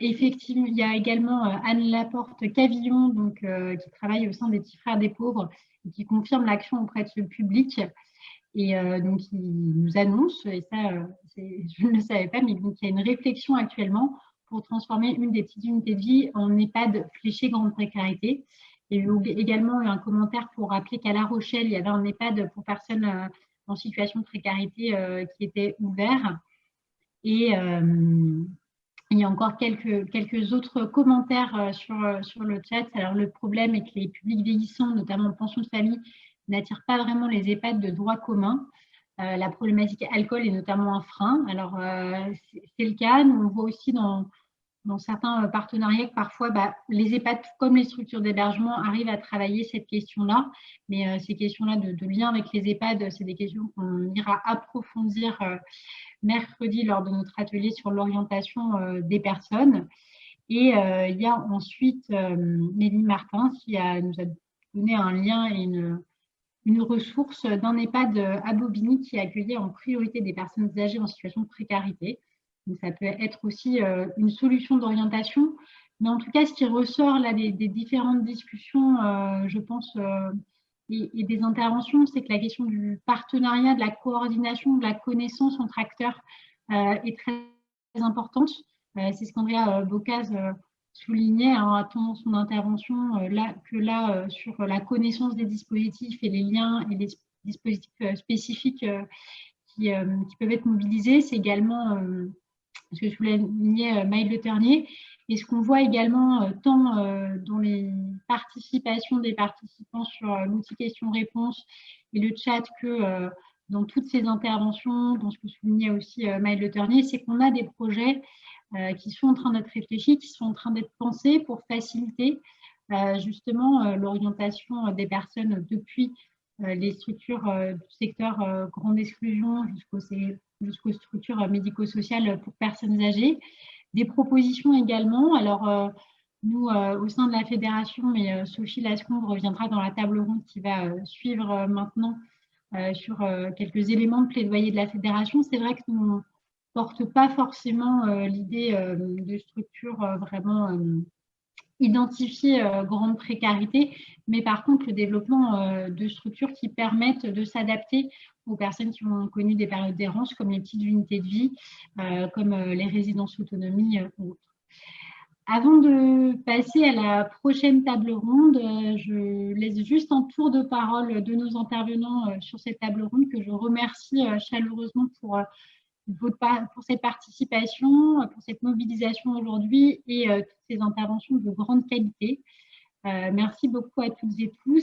Effectivement, il y a également Anne Laporte-Cavillon, donc, qui travaille au sein des Petits Frères des Pauvres et qui confirme l'action auprès de ce public. Et donc, il nous annonce, et ça, je ne le savais pas, mais donc, il y a une réflexion actuellement pour transformer une des petites unités de vie en EHPAD fléché grande précarité. Il y a eu également un commentaire pour rappeler qu'à La Rochelle, il y avait un EHPAD pour personnes en situation de précarité qui était ouvert. Et il y a encore quelques autres commentaires sur le chat. Alors, le problème est que les publics vieillissants, notamment en pension de famille, n'attirent pas vraiment les EHPAD de droit commun. La problématique alcool est notamment un frein. Alors, c'est le cas. Nous, on voit aussi dans certains partenariats que parfois, les EHPAD, comme les structures d'hébergement, arrivent à travailler cette question-là. Mais ces questions-là de lien avec les EHPAD, c'est des questions qu'on ira approfondir mercredi lors de notre atelier sur l'orientation des personnes. Et il y a ensuite Méline Martin qui nous a donné un lien et une ressource d'un EHPAD à Bobigny qui accueillait en priorité des personnes âgées en situation de précarité. Donc, ça peut être aussi une solution d'orientation. Mais en tout cas, ce qui ressort là des différentes discussions, je pense, et des interventions, c'est que la question du partenariat, de la coordination, de la connaissance entre acteurs est très importante. C'est ce qu'Andrea Bocaz soulignait à son intervention, sur la connaissance des dispositifs et les liens et les dispositifs spécifiques qui peuvent être mobilisés. C'est également ce que soulignait Maëlle Le Ternier. Et ce qu'on voit également tant dans les participations des participants sur l'outil questions-réponses et le chat que dans toutes ces interventions, dans ce que soulignait aussi Maëlle Le Ternier, c'est qu'on a des projets qui sont en train d'être réfléchis, qui sont en train d'être pensés pour faciliter justement l'orientation des personnes depuis les structures du secteur grande exclusion jusqu'aux structures médico-sociales pour personnes âgées. Des propositions également. Alors, nous, au sein de la fédération, mais Sophie Lascombe reviendra dans la table ronde qui va suivre maintenant sur quelques éléments de plaidoyer de la fédération. C'est vrai que nous ne portons pas forcément l'idée de structures vraiment identifiées grande précarité, mais par contre le développement de structures qui permettent de s'adapter aux personnes qui ont connu des périodes d'errance, comme les petites unités de vie, comme les résidences autonomie ou autres. Avant de passer à la prochaine table ronde, je laisse juste un tour de parole de nos intervenants sur cette table ronde que je remercie chaleureusement pour cette participation, pour cette mobilisation aujourd'hui et toutes ces interventions de grande qualité. Merci beaucoup à toutes et tous.